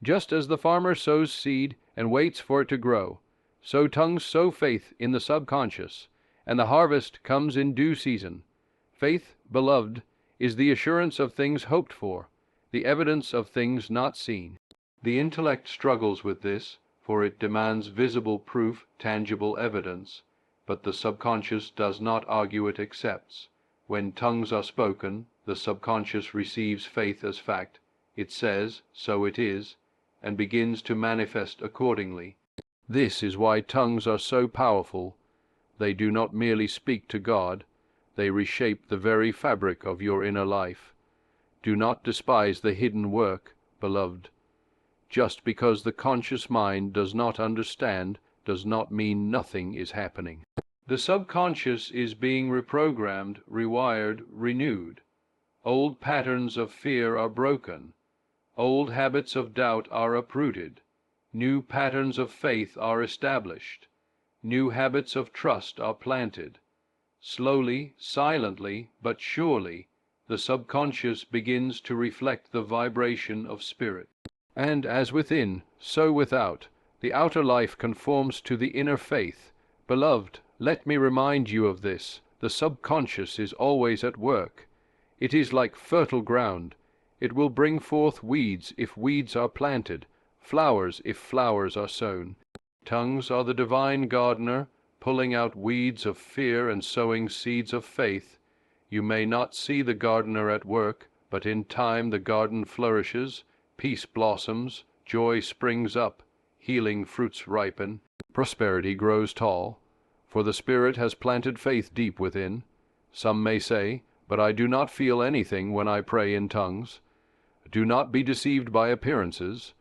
Just as the farmer sows seed and waits for it to grow, so tongues sow faith in the subconscious, and the harvest comes in due season. Faith, beloved, is the assurance of things hoped for, the evidence of things not seen. The intellect struggles with this, for it demands visible proof, tangible evidence, but the subconscious does not argue, it accepts. When tongues are spoken, the subconscious receives faith as fact. It says, so it is, and begins to manifest accordingly. This is why tongues are so powerful. They do not merely speak to God, they reshape the very fabric of your inner life. Do not despise the hidden work, beloved. Just because the conscious mind does not understand does not mean nothing is happening. The subconscious is being reprogrammed, rewired, renewed. Old patterns of fear are broken. Old habits of doubt are uprooted. New patterns of faith are established. New habits of trust are planted. Slowly, silently, but surely, the subconscious begins to reflect the vibration of Spirit. And as within, so without, the outer life conforms to the inner faith. Beloved, let me remind you of this. The subconscious is always at work. It is like fertile ground. It will bring forth weeds if weeds are planted, flowers if flowers are sown. Tongues are the divine gardener, pulling out weeds of fear and sowing seeds of faith. You may not see the gardener at work, but in time the garden flourishes, peace blossoms, joy springs up, healing fruits ripen, prosperity grows tall. For the Spirit has planted faith deep within. Some may say, but I do not feel anything when I pray in tongues. Do not be deceived by appearances.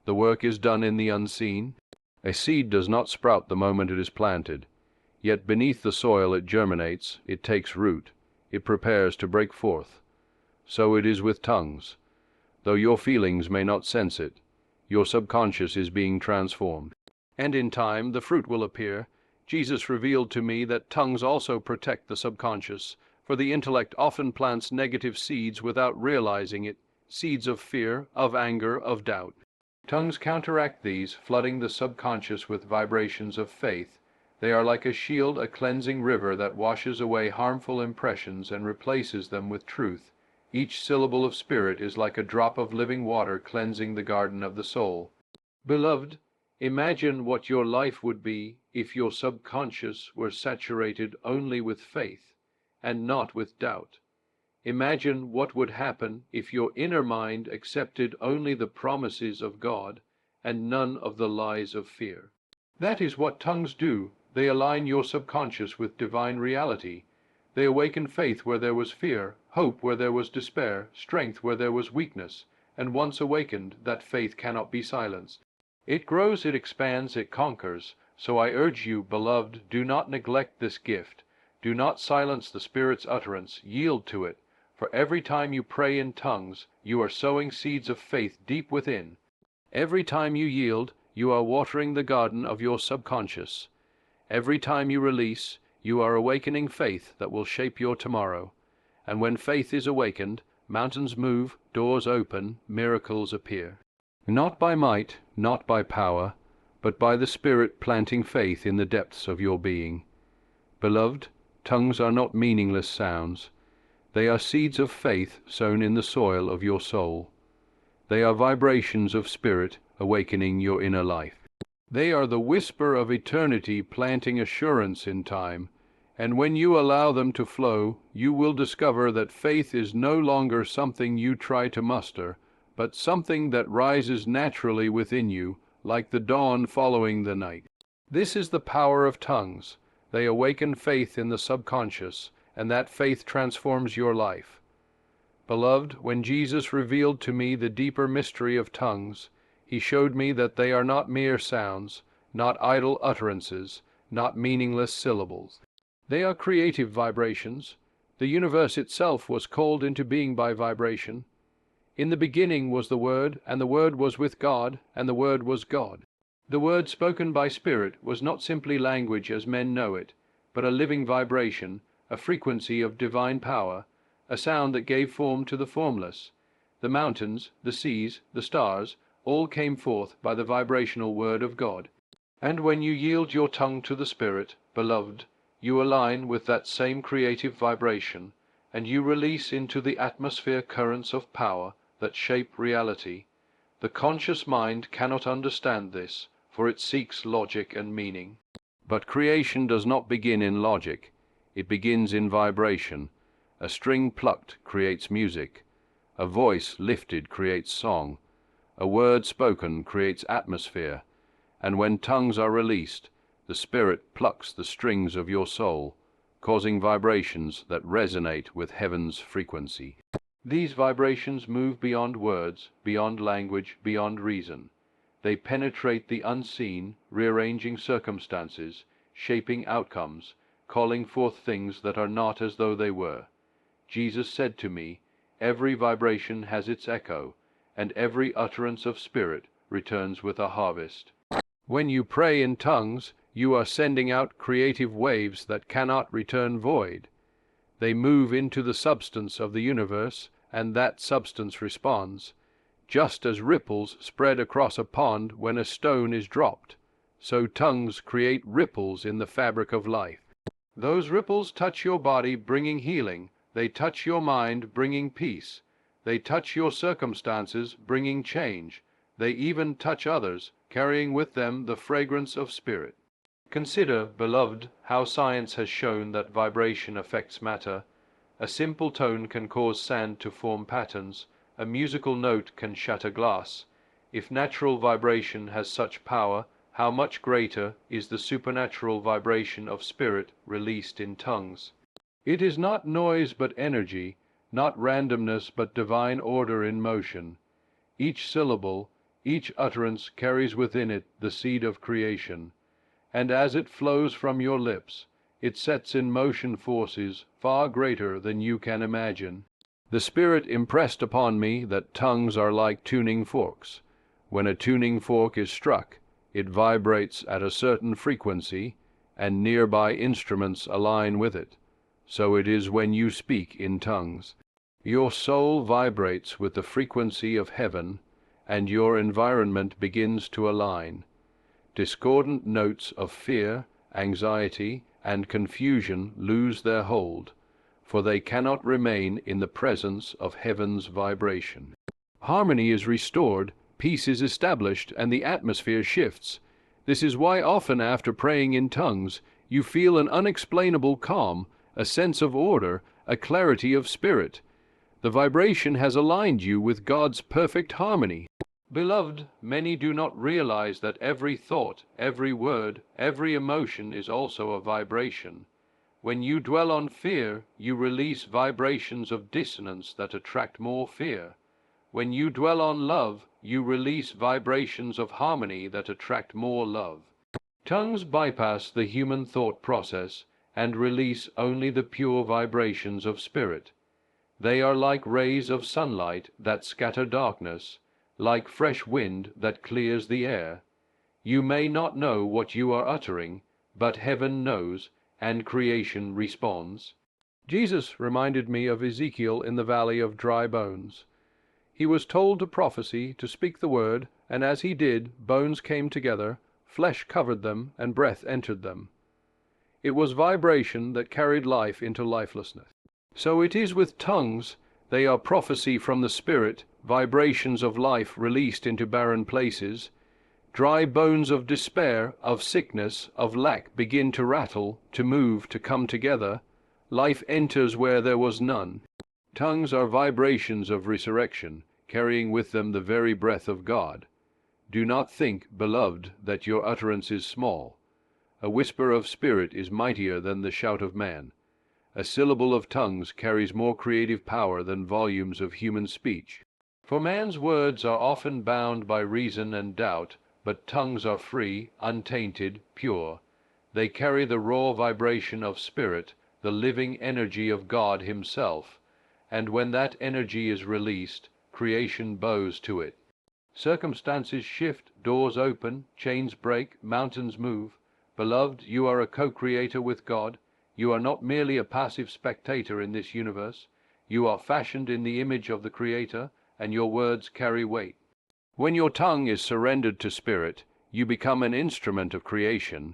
The work is done in the unseen. A seed does not sprout the moment it is planted. Yet beneath the soil it germinates, it takes root, it prepares to break forth. So it is with tongues. Though your feelings may not sense it, your subconscious is being transformed. And in time the fruit will appear. Jesus revealed to me that tongues also protect the subconscious, for the intellect often plants negative seeds without realizing it, seeds of fear, of anger, of doubt. Tongues counteract these, flooding the subconscious with vibrations of faith. They are like a shield, a cleansing river that washes away harmful impressions and replaces them with truth. Each syllable of Spirit is like a drop of living water cleansing the garden of the soul. Beloved, imagine what your life would be if your subconscious were saturated only with faith and not with doubt. Imagine what would happen if your inner mind accepted only the promises of God and none of the lies of fear. That is what tongues do. They align your subconscious with divine reality. They awaken faith where there was fear, hope where there was despair, strength where there was weakness, and once awakened, that faith cannot be silenced. It grows, it expands, it conquers. So I urge you, beloved, do not neglect this gift. Do not silence the Spirit's utterance. Yield to it. For every time you pray in tongues, you are sowing seeds of faith deep within. Every time you yield, you are watering the garden of your subconscious. Every time you release, you are awakening faith that will shape your tomorrow. And when faith is awakened, mountains move, doors open, miracles appear. Not by might, not by power, but by the Spirit planting faith in the depths of your being. Beloved, tongues are not meaningless sounds. They are seeds of faith sown in the soil of your soul. They are vibrations of spirit awakening your inner life. They are the whisper of eternity planting assurance in time, and when you allow them to flow, you will discover that faith is no longer something you try to muster, but something that rises naturally within you, like the dawn following the night. This is the power of tongues. They awaken faith in the subconscious, and that faith transforms your life. Beloved, when Jesus revealed to me the deeper mystery of tongues, he showed me that they are not mere sounds, not idle utterances, not meaningless syllables. They are creative vibrations. The universe itself was called into being by vibration. In the beginning was the Word, and the Word was with God, and the Word was God. The word spoken by Spirit was not simply language as men know it, but a living vibration, a frequency of divine power, a sound that gave form to the formless. The mountains, the seas, the stars, all came forth by the vibrational word of God. And when you yield your tongue to the Spirit, beloved, you align with that same creative vibration, and you release into the atmosphere currents of power that shape reality. The conscious mind cannot understand this, for it seeks logic and meaning. But creation does not begin in logic. It begins in vibration. A string plucked creates music. A voice lifted creates song. A word spoken creates atmosphere. And when tongues are released, the Spirit plucks the strings of your soul, causing vibrations that resonate with heaven's frequency. These vibrations move beyond words, beyond language, beyond reason. They penetrate the unseen, rearranging circumstances, shaping outcomes, calling forth things that are not as though they were. Jesus said to me, "Every vibration has its echo, and every utterance of spirit returns with a harvest." When you pray in tongues, you are sending out creative waves that cannot return void. They move into the substance of the universe, and that substance responds. Just as ripples spread across a pond when a stone is dropped, so tongues create ripples in the fabric of life. Those ripples touch your body, bringing healing. They touch your mind, bringing peace. They touch your circumstances, bringing change. They even touch others, carrying with them the fragrance of spirit. Consider, beloved, how science has shown that vibration affects matter. A simple tone can cause sand to form patterns. A musical note can shatter glass. If natural vibration has such power, how much greater is the supernatural vibration of spirit released in tongues. It is not noise but energy, not randomness but divine order in motion. Each syllable, each utterance carries within it the seed of creation, and as it flows from your lips, it sets in motion forces far greater than you can imagine. The Spirit impressed upon me that tongues are like tuning forks. When a tuning fork is struck, it vibrates at a certain frequency, and nearby instruments align with it. So it is when you speak in tongues. Your soul vibrates with the frequency of heaven, and your environment begins to align. Discordant notes of fear, anxiety, and confusion lose their hold, for they cannot remain in the presence of heaven's vibration. Harmony is restored, peace is established, and the atmosphere shifts. This is why often after praying in tongues, you feel an unexplainable calm, a sense of order, a clarity of spirit. The vibration has aligned you with God's perfect harmony. Beloved, many do not realize that every thought, every word, every emotion is also a vibration. When you dwell on fear, you release vibrations of dissonance that attract more fear. When you dwell on love, you release vibrations of harmony that attract more love. Tongues bypass the human thought process and release only the pure vibrations of spirit. They are like rays of sunlight that scatter darkness, like fresh wind that clears the air. You may not know what you are uttering, but heaven knows, and creation responds. Jesus reminded me of Ezekiel in the valley of dry bones. He was told to prophesy, to speak the word, and as he did, bones came together, flesh covered them, and breath entered them. It was vibration that carried life into lifelessness. So it is with tongues. They are prophecy from the Spirit, vibrations of life released into barren places. Dry bones of despair, of sickness, of lack begin to rattle, to move, to come together. Life enters where there was none. Tongues are vibrations of resurrection, carrying with them the very breath of God. Do not think, beloved, that your utterance is small. A whisper of spirit is mightier than the shout of man. A syllable of tongues carries more creative power than volumes of human speech. For man's words are often bound by reason and doubt, but tongues are free, untainted, pure. They carry the raw vibration of spirit, the living energy of God himself, and when that energy is released, creation bows to it. Circumstances shift, doors open, chains break, mountains move. Beloved, you are a co-creator with God. You are not merely a passive spectator in this universe. You are fashioned in the image of the Creator, and your words carry weight. When your tongue is surrendered to Spirit, you become an instrument of creation.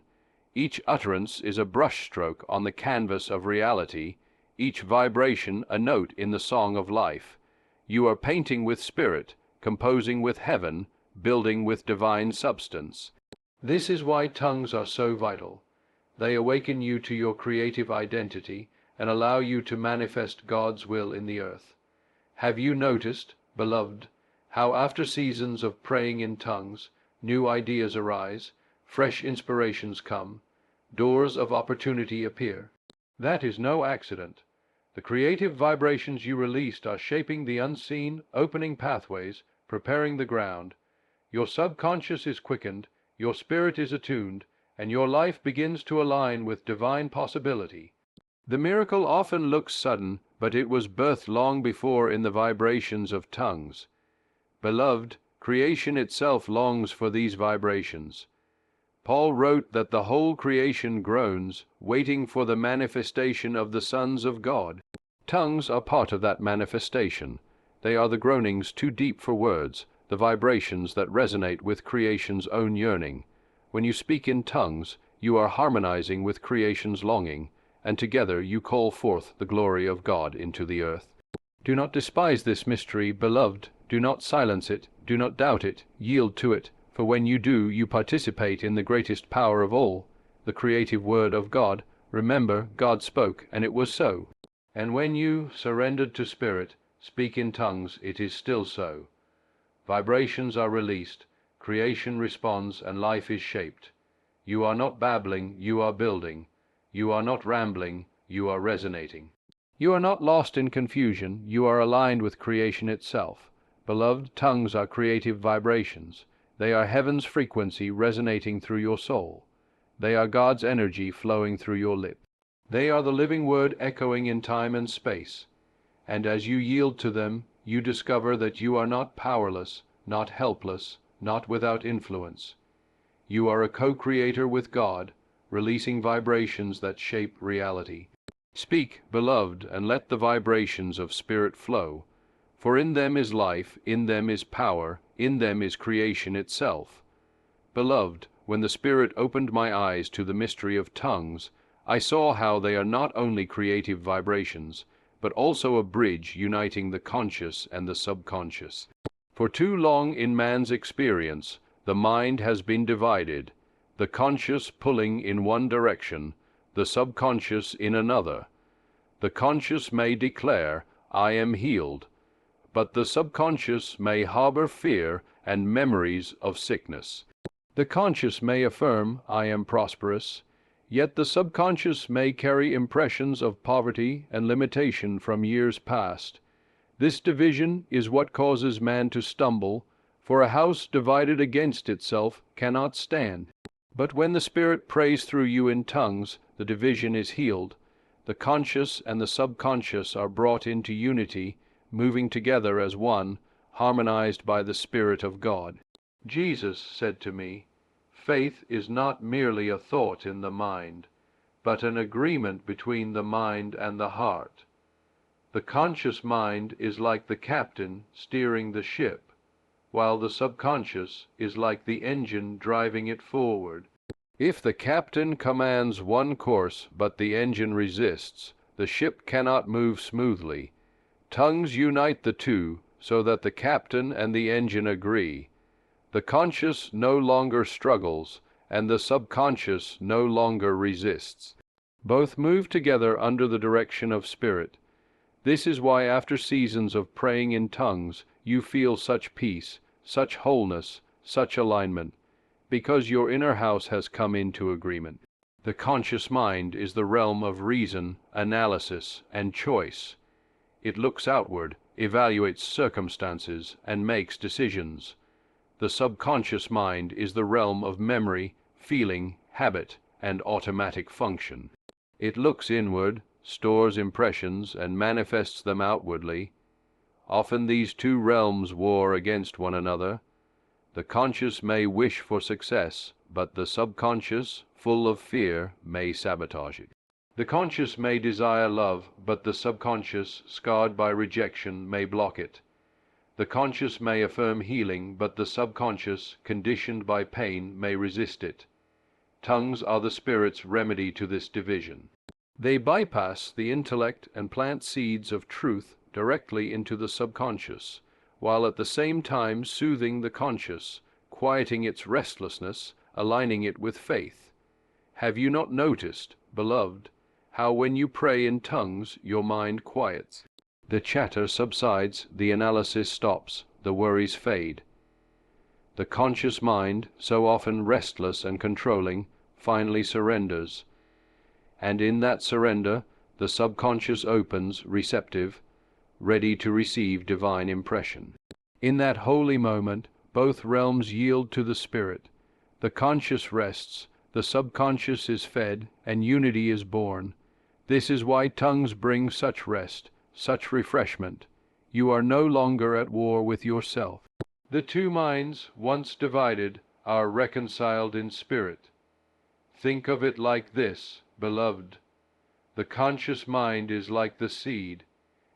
Each utterance is a brushstroke on the canvas of reality, each vibration a note in the song of life. You are painting with Spirit, composing with heaven, building with divine substance. This is why tongues are so vital. They awaken you to your creative identity and allow you to manifest God's will in the earth. Have you noticed, beloved, how after seasons of praying in tongues, new ideas arise, fresh inspirations come, doors of opportunity appear? That is no accident. The creative vibrations you released are shaping the unseen, opening pathways, preparing the ground. Your subconscious is quickened, your spirit is attuned, and your life begins to align with divine possibility. The miracle often looks sudden, but it was birthed long before in the vibrations of tongues. Beloved, creation itself longs for these vibrations. Paul wrote that the whole creation groans, waiting for the manifestation of the sons of God. Tongues are part of that manifestation. They are the groanings too deep for words, the vibrations that resonate with creation's own yearning. When you speak in tongues, you are harmonizing with creation's longing, and together you call forth the glory of God into the earth. Do not despise this mystery, beloved. Do not silence it. Do not doubt it. Yield to it. For when you do, you participate in the greatest power of all, the creative word of God. Remember, God spoke, and it was so. And when you, surrendered to Spirit, speak in tongues, it is still so. Vibrations are released, creation responds, and life is shaped. You are not babbling, you are building. You are not rambling, you are resonating. You are not lost in confusion, you are aligned with creation itself. Beloved, tongues are creative vibrations. They are heaven's frequency resonating through your soul. They are God's energy flowing through your lips. They are the living word echoing in time and space. And as you yield to them, you discover that you are not powerless, not helpless, not without influence. You are a co-creator with God, releasing vibrations that shape reality. Speak, beloved, and let the vibrations of Spirit flow. For in them is life, in them is power, in them is creation itself. Beloved, when the Spirit opened my eyes to the mystery of tongues, I saw how they are not only creative vibrations, but also a bridge uniting the conscious and the subconscious. For too long in man's experience, the mind has been divided, the conscious pulling in one direction, the subconscious in another. The conscious may declare, I am healed, but the subconscious may harbor fear and memories of sickness. The conscious may affirm, I am prosperous, yet the subconscious may carry impressions of poverty and limitation from years past. This division is what causes man to stumble, for a house divided against itself cannot stand. But when the Spirit prays through you in tongues, the division is healed. The conscious and the subconscious are brought into unity, moving together as one, harmonized by the Spirit of God. Jesus said to me, faith is not merely a thought in the mind, but an agreement between the mind and the heart. The conscious mind is like the captain steering the ship, while the subconscious is like the engine driving it forward. If the captain commands one course, but the engine resists, the ship cannot move smoothly. Tongues unite the two, so that the captain and the engine agree. The conscious no longer struggles, and the subconscious no longer resists. Both move together under the direction of spirit. This is why after seasons of praying in tongues, you feel such peace, such wholeness, such alignment, because your inner house has come into agreement. The conscious mind is the realm of reason, analysis, and choice. It looks outward, evaluates circumstances, and makes decisions. The subconscious mind is the realm of memory, feeling, habit, and automatic function. It looks inward, stores impressions, and manifests them outwardly. Often these two realms war against one another. The conscious may wish for success, but the subconscious, full of fear, may sabotage it. The conscious may desire love, but the subconscious, scarred by rejection, may block it. The conscious may affirm healing, but the subconscious, conditioned by pain, may resist it. Tongues are the spirit's remedy to this division. They bypass the intellect and plant seeds of truth directly into the subconscious, while at the same time soothing the conscious, quieting its restlessness, aligning it with faith. Have you not noticed, beloved, how when you pray in tongues your mind quiets? The chatter subsides, the analysis stops, the worries fade. The conscious mind, so often restless and controlling, finally surrenders. And in that surrender, the subconscious opens, receptive, ready to receive divine impression. In that holy moment, both realms yield to the spirit. The conscious rests, the subconscious is fed, and unity is born. This is why tongues bring such rest, such refreshment. You are no longer at war with yourself. The two minds, once divided, are reconciled in spirit. Think of it like this, beloved. The conscious mind is like the seed,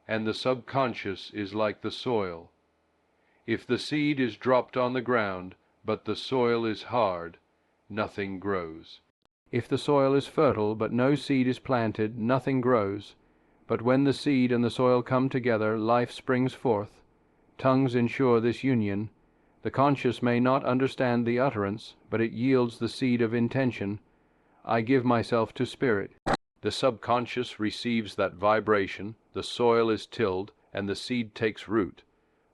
and the subconscious is like the soil. If the seed is dropped on the ground, but the soil is hard, nothing grows. If the soil is fertile, but no seed is planted, nothing grows. But when the seed and the soil come together, life springs forth. Tongues ensure this union. The conscious may not understand the utterance, but it yields the seed of intention. I give myself to spirit. The subconscious receives that vibration, the soil is tilled, and the seed takes root.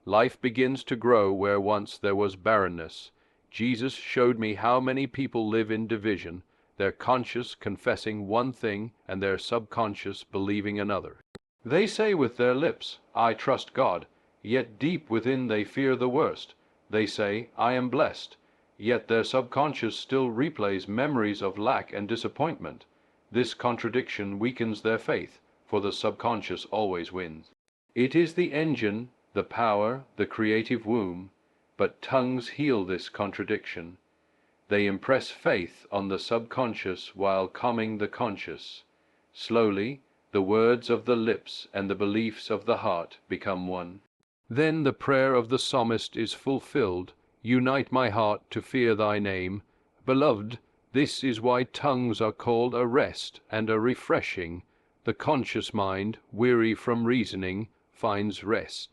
Life begins to grow where once there was barrenness. Jesus showed me how many people live in division, their conscious confessing one thing and their subconscious believing another. They say with their lips, I trust God, yet deep within they fear the worst. They say, I am blessed, yet their subconscious still replays memories of lack and disappointment. This contradiction weakens their faith, for the subconscious always wins. It is the engine, the power, the creative womb, but tongues heal this contradiction. They impress faith on the subconscious while calming the conscious. Slowly, the words of the lips and the beliefs of the heart become one. Then the prayer of the psalmist is fulfilled, unite my heart to fear thy name. Beloved, this is why tongues are called a rest and a refreshing. The conscious mind, weary from reasoning, finds rest.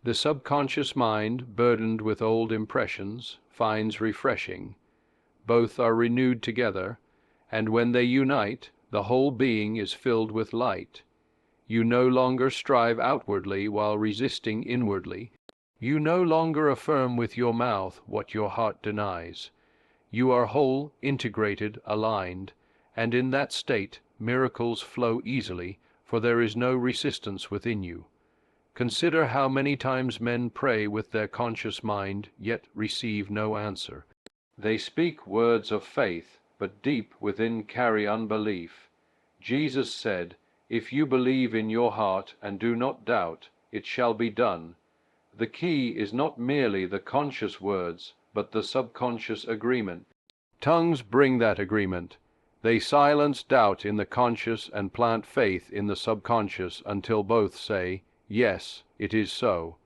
The subconscious mind, burdened with old impressions, finds refreshing. Both are renewed together, and when they unite, the whole being is filled with light. You no longer strive outwardly while resisting inwardly. You no longer affirm with your mouth what your heart denies. You are whole, integrated, aligned, and in that state miracles flow easily, for there is no resistance within you. Consider how many times men pray with their conscious mind, yet receive no answer. They speak words of faith, but deep within carry unbelief. Jesus said, if you believe in your heart and do not doubt, it shall be done. The key is not merely the conscious words, but the subconscious agreement. Tongues bring that agreement. They silence doubt in the conscious and plant faith in the subconscious until both say, yes, it is so.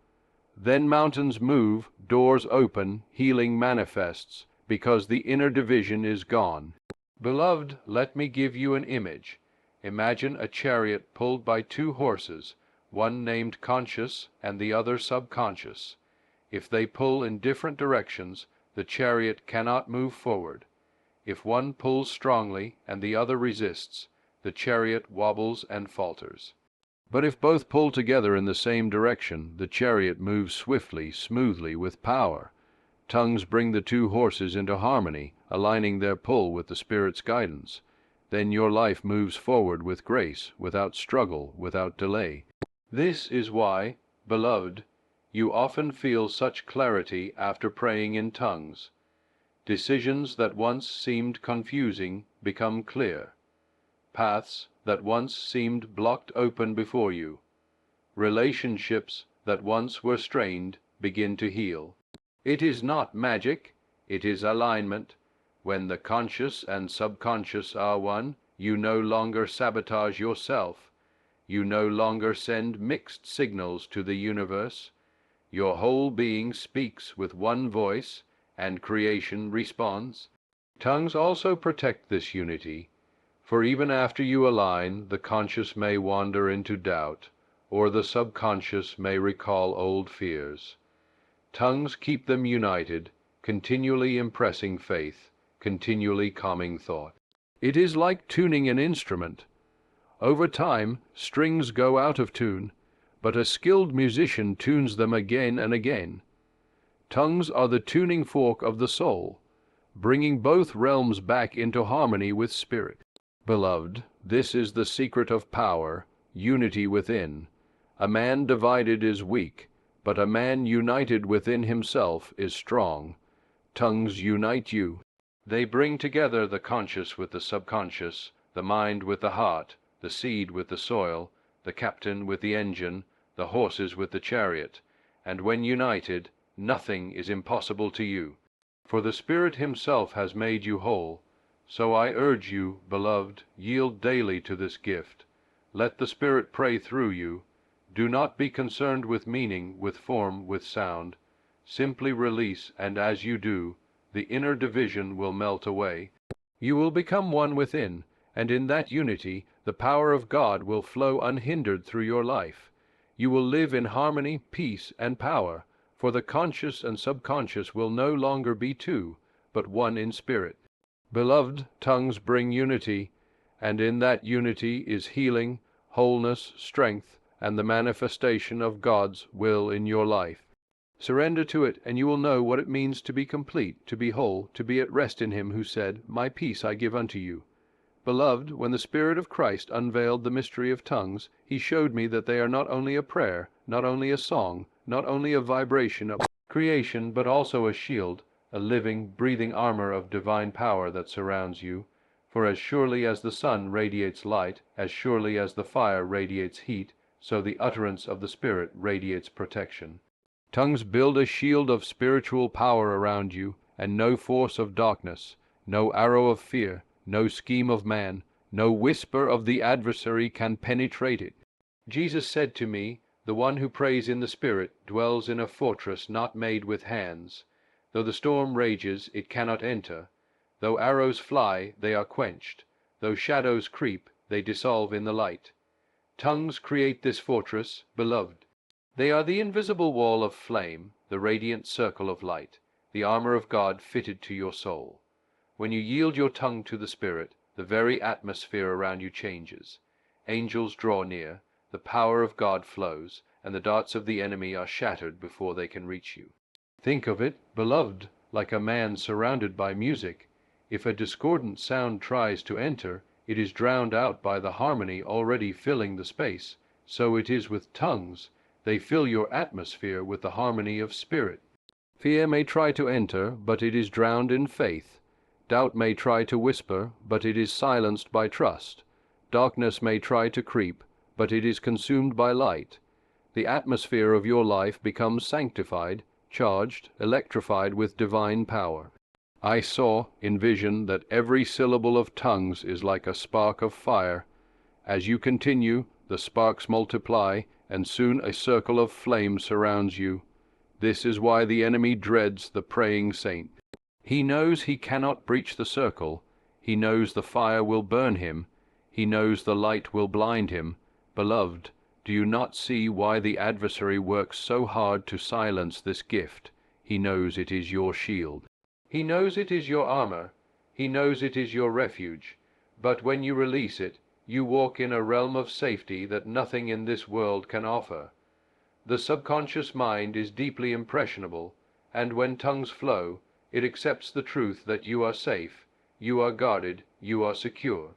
Then mountains move, doors open, healing manifests, because the inner division is gone. Beloved, let me give you an image. Imagine a chariot pulled by two horses, one named conscious and the other subconscious. If they pull in different directions, the chariot cannot move forward. If one pulls strongly and the other resists, the chariot wobbles and falters. But if both pull together in the same direction, the chariot moves swiftly, smoothly, with power. Tongues bring the two horses into harmony, aligning their pull with the Spirit's guidance. Then your life moves forward with grace, without struggle, without delay. This is why, beloved, you often feel such clarity after praying in tongues. Decisions that once seemed confusing become clear. Paths that once seemed blocked open before you. Relationships that once were strained begin to heal. It is not magic, it is alignment. When the conscious and subconscious are one, you no longer sabotage yourself. You no longer send mixed signals to the universe. Your whole being speaks with one voice, and creation responds. Tongues also protect this unity, for even after you align, the conscious may wander into doubt, or the subconscious may recall old fears. Tongues keep them united, continually impressing faith, continually calming thought. It is like tuning an instrument. Over time, strings go out of tune, but a skilled musician tunes them again and again. Tongues are the tuning fork of the soul, bringing both realms back into harmony with spirit. Beloved, this is the secret of power, unity within. A man divided is weak, but a man united within himself is strong. Tongues unite you. They bring together the conscious with the subconscious, the mind with the heart, the seed with the soil, the captain with the engine, the horses with the chariot, and when united, nothing is impossible to you, for the Spirit himself has made you whole. So I urge you, beloved, yield daily to this gift. Let the Spirit pray through you. Do not be concerned with meaning, with form, with sound. Simply release, and as you do, the inner division will melt away. You will become one within, and in that unity the power of God will flow unhindered through your life. You will live in harmony, peace, and power, for the conscious and subconscious will no longer be two, but one in spirit. Beloved, tongues bring unity, and in that unity is healing, wholeness, strength, and the manifestation of God's will in your life. Surrender to it, and you will know what it means to be complete, to be whole, to be at rest in him who said, "My peace I give unto you." Beloved, when the Spirit of Christ unveiled the mystery of tongues, he showed me that they are not only a prayer, not only a song, not only a vibration of creation, but also a shield, a living, breathing armor of divine power that surrounds you. For as surely as the sun radiates light, as surely as the fire radiates heat, so the utterance of the Spirit radiates protection. Tongues build a shield of spiritual power around you, and no force of darkness, no arrow of fear, no scheme of man, no whisper of the adversary can penetrate it. Jesus said to me, "The one who prays in the Spirit dwells in a fortress not made with hands. Though the storm rages, it cannot enter. Though arrows fly, they are quenched. Though shadows creep, they dissolve in the light." Tongues create this fortress, beloved. They are the invisible wall of flame, the radiant circle of light, the armor of God fitted to your soul. When you yield your tongue to the Spirit, the very atmosphere around you changes. Angels draw near, the power of God flows, and the darts of the enemy are shattered before they can reach you. Think of it, beloved, like a man surrounded by music. If a discordant sound tries to enter, it is drowned out by the harmony already filling the space. So it is with tongues. They fill your atmosphere with the harmony of spirit. Fear may try to enter, but it is drowned in faith. Doubt may try to whisper, but it is silenced by trust. Darkness may try to creep, but it is consumed by light. The atmosphere of your life becomes sanctified, charged, electrified with divine power. I saw, in vision, that every syllable of tongues is like a spark of fire. As you continue, the sparks multiply, and soon a circle of flame surrounds you. This is why the enemy dreads the praying saint. He knows he cannot breach the circle. He knows the fire will burn him. He knows the light will blind him. Beloved, do you not see why the adversary works so hard to silence this gift? He knows it is your shield. He knows it is your armor. He knows it is your refuge. But when you release it, you walk in a realm of safety that nothing in this world can offer. The subconscious mind is deeply impressionable, and when tongues flow, it accepts the truth that you are safe, you are guarded, you are secure.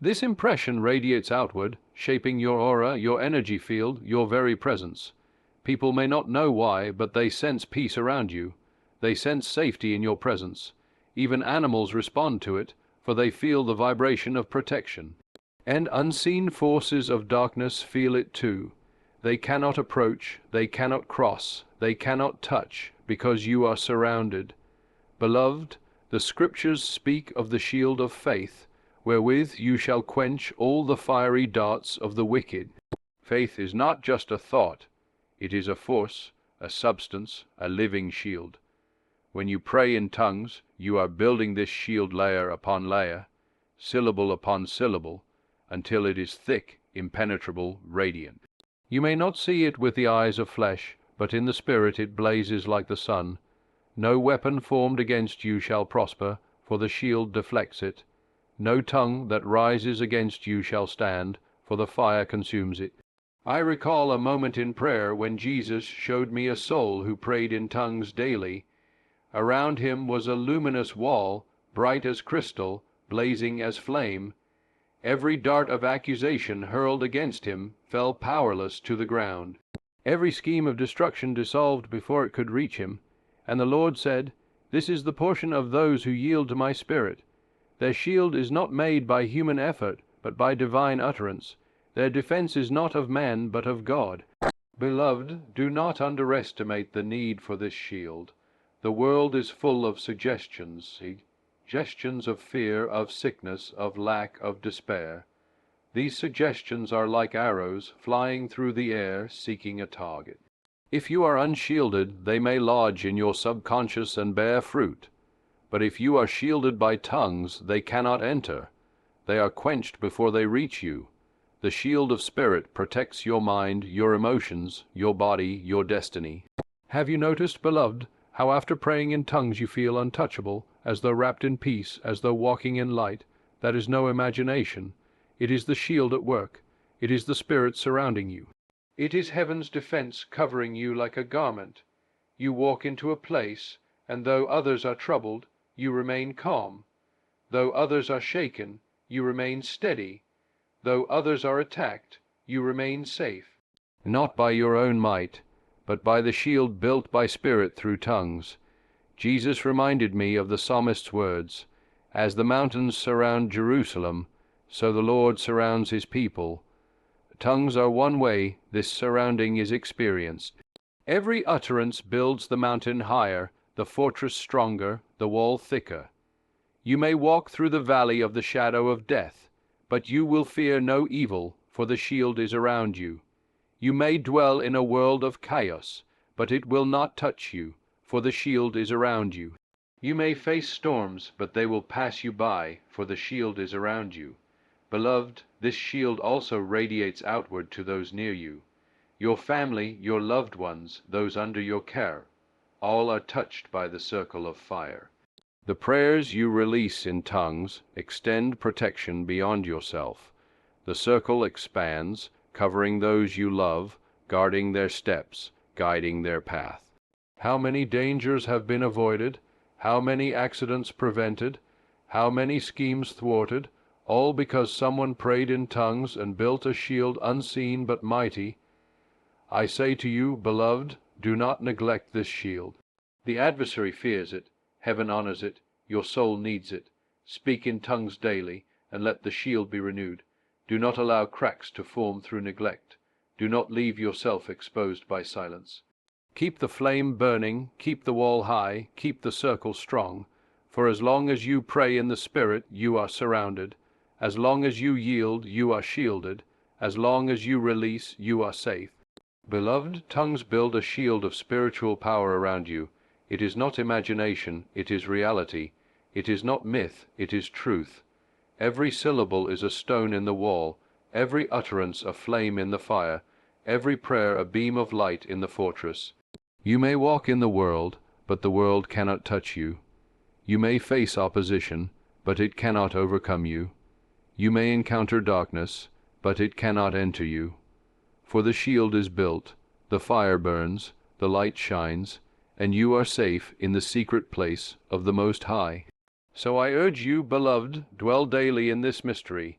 This impression radiates outward, shaping your aura, your energy field, your very presence. People may not know why, but they sense peace around you. They sense safety in your presence. Even animals respond to it, for they feel the vibration of protection. And unseen forces of darkness feel it too. They cannot approach, they cannot cross, they cannot touch, because you are surrounded. Beloved, the Scriptures speak of the shield of faith, wherewith you shall quench all the fiery darts of the wicked. Faith is not just a thought, it is a force, a substance, a living shield. When you pray in tongues, you are building this shield layer upon layer, syllable upon syllable, until it is thick, impenetrable, radiant. You may not see it with the eyes of flesh, but in the spirit it blazes like the sun. No weapon formed against you shall prosper, for the shield deflects it. No tongue that rises against you shall stand, for the fire consumes it. I recall a moment in prayer when Jesus showed me a soul who prayed in tongues daily. Around him was a luminous wall, bright as crystal, blazing as flame. Every dart of accusation hurled against him fell powerless to the ground. Every scheme of destruction dissolved before it could reach him. And the Lord said, "This is the portion of those who yield to my Spirit. Their shield is not made by human effort, but by divine utterance. Their defense is not of man, but of God." Beloved, do not underestimate the need for this shield. The world is full of suggestions of fear, of sickness, of lack, of despair. These suggestions are like arrows flying through the air seeking a target. If you are unshielded, they may lodge in your subconscious and bear fruit. But if you are shielded by tongues, they cannot enter. They are quenched before they reach you. The shield of spirit protects your mind, your emotions, your body, your destiny. Have you noticed, beloved, how after praying in tongues you feel untouchable, as though wrapped in peace, as though walking in light? That is no imagination. It is the shield at work. It is the Spirit surrounding you. It is heaven's defense covering you like a garment. You walk into a place, and though others are troubled, you remain calm. Though others are shaken, you remain steady. Though others are attacked, you remain safe. Not by your own might, but by the shield built by Spirit through tongues. Jesus reminded me of the psalmist's words, "As the mountains surround Jerusalem, so the Lord surrounds his people." Tongues are one way this surrounding is experienced. Every utterance builds the mountain higher, the fortress stronger, the wall thicker. You may walk through the valley of the shadow of death, but you will fear no evil, for the shield is around you. You may dwell in a world of chaos, but it will not touch you, for the shield is around you. You may face storms, but they will pass you by, for the shield is around you. Beloved, this shield also radiates outward to those near you. Your family, your loved ones, those under your care, all are touched by the circle of fire. The prayers you release in tongues extend protection beyond yourself. The circle expands, covering those you love, guarding their steps, guiding their path. How many dangers have been avoided, how many accidents prevented, how many schemes thwarted, all because someone prayed in tongues and built a shield unseen but mighty. I say to you, beloved, do not neglect this shield. The adversary fears it, heaven honors it, your soul needs it. Speak in tongues daily, and let the shield be renewed. Do not allow cracks to form through neglect. Do not leave yourself exposed by silence. Keep the flame burning, keep the wall high, keep the circle strong, for as long as you pray in the Spirit, you are surrounded. As long as you yield, you are shielded. As long as you release, you are safe. Beloved, tongues build a shield of spiritual power around you. It is not imagination, it is reality. It is not myth, it is truth. Every syllable is a stone in the wall, every utterance a flame in the fire, every prayer a beam of light in the fortress. You may walk in the world, but the world cannot touch you. You may face opposition, but it cannot overcome you. You may encounter darkness, but it cannot enter you. For the shield is built, the fire burns, the light shines, and you are safe in the secret place of the Most High. So I urge you, beloved, dwell daily in this mystery.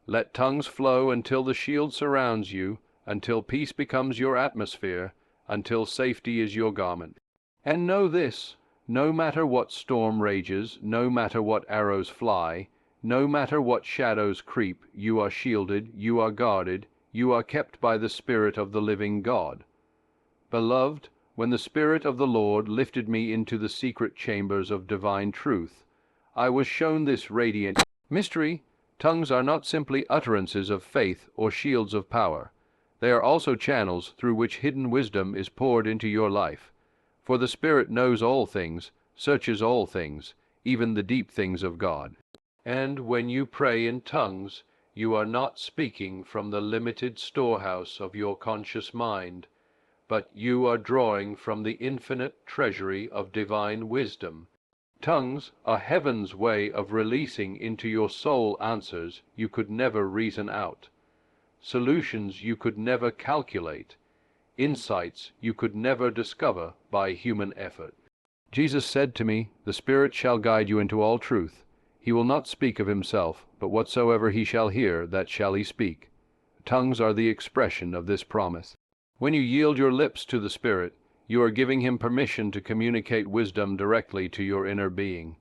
Let tongues flow until the shield surrounds you, until peace becomes your atmosphere, until safety is your garment. And know this, no matter what storm rages, no matter what arrows fly, no matter what shadows creep, you are shielded, you are guarded, you are kept by the Spirit of the living God. Beloved, when the Spirit of the Lord lifted me into the secret chambers of divine truth, I was shown this radiant mystery. Tongues are not simply utterances of faith or shields of power. They are also channels through which hidden wisdom is poured into your life. For the Spirit knows all things, searches all things, even the deep things of God. And when you pray in tongues, you are not speaking from the limited storehouse of your conscious mind, but you are drawing from the infinite treasury of divine wisdom. Tongues are heaven's way of releasing into your soul answers you could never reason out, solutions you could never calculate, insights you could never discover by human effort. Jesus said to me, "The Spirit shall guide you into all truth. He will not speak of himself, but whatsoever he shall hear, that shall he speak." Tongues are the expression of this promise. When you yield your lips to the Spirit, you are giving him permission to communicate wisdom directly to your inner being.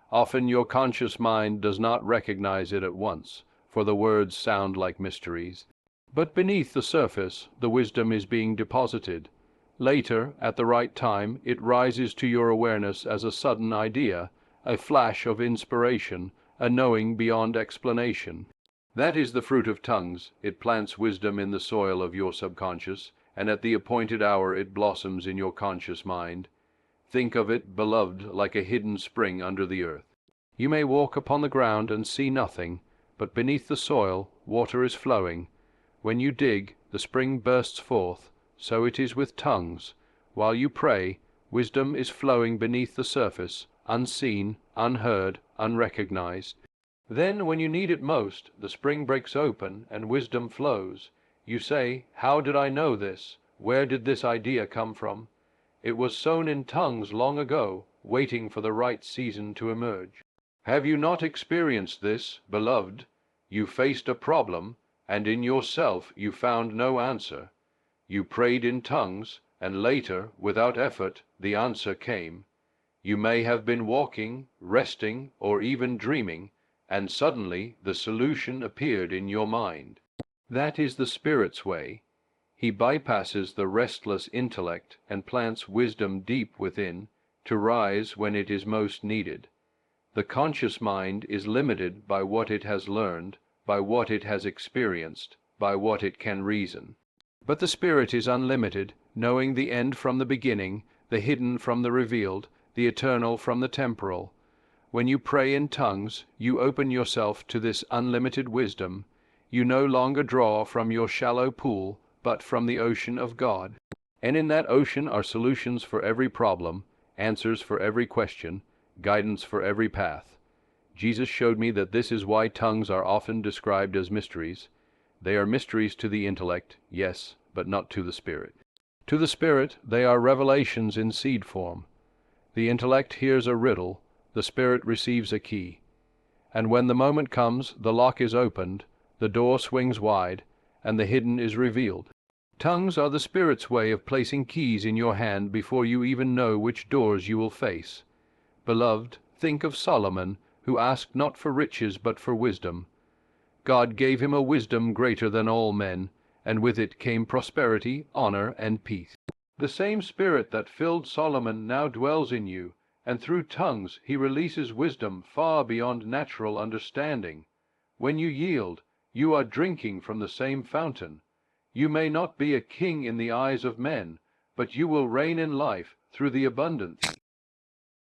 Often your conscious mind does not recognize it at once, for the words sound like mysteries. But beneath the surface, the wisdom is being deposited. Later, at the right time, it rises to your awareness as a sudden idea, a flash of inspiration, a knowing beyond explanation. That is the fruit of tongues. It plants wisdom in the soil of your subconscious, and at the appointed hour it blossoms in your conscious mind. Think of it, beloved, like a hidden spring under the earth. You may walk upon the ground and see nothing, but beneath the soil water is flowing. When you dig, the spring bursts forth. So it is with tongues. While you pray, wisdom is flowing beneath the surface, unseen, unheard, unrecognized. Then, when you need it most, the spring breaks open and wisdom flows. You say, "How did I know this? Where did this idea come from?" It was sown in tongues long ago, waiting for the right season to emerge. Have you not experienced this, beloved? You faced a problem, and in yourself you found no answer. You prayed in tongues, and later, without effort, the answer came. You may have been walking, resting, or even dreaming, and suddenly the solution appeared in your mind. That is the Spirit's way. He bypasses the restless intellect and plants wisdom deep within, to rise when it is most needed. The conscious mind is limited by what it has learned, by what it has experienced, by what it can reason. But the Spirit is unlimited, knowing the end from the beginning, the hidden from the revealed, the eternal from the temporal. When you pray in tongues, you open yourself to this unlimited wisdom. You no longer draw from your shallow pool, but from the ocean of God. And in that ocean are solutions for every problem, answers for every question, guidance for every path. Jesus showed me that this is why tongues are often described as mysteries. They are mysteries to the intellect, yes, but not to the Spirit. To the Spirit, they are revelations in seed form. The intellect hears a riddle, the Spirit receives a key. And when the moment comes, the lock is opened, the door swings wide, and the hidden is revealed. Tongues are the Spirit's way of placing keys in your hand before you even know which doors you will face. Beloved, think of Solomon, who asked not for riches but for wisdom. God gave him a wisdom greater than all men, and with it came prosperity, honor, and peace. The same Spirit that filled Solomon now dwells in you, and through tongues he releases wisdom far beyond natural understanding. When you yield, you are drinking from the same fountain. You may not be a king in the eyes of men, but you will reign in life through the abundance.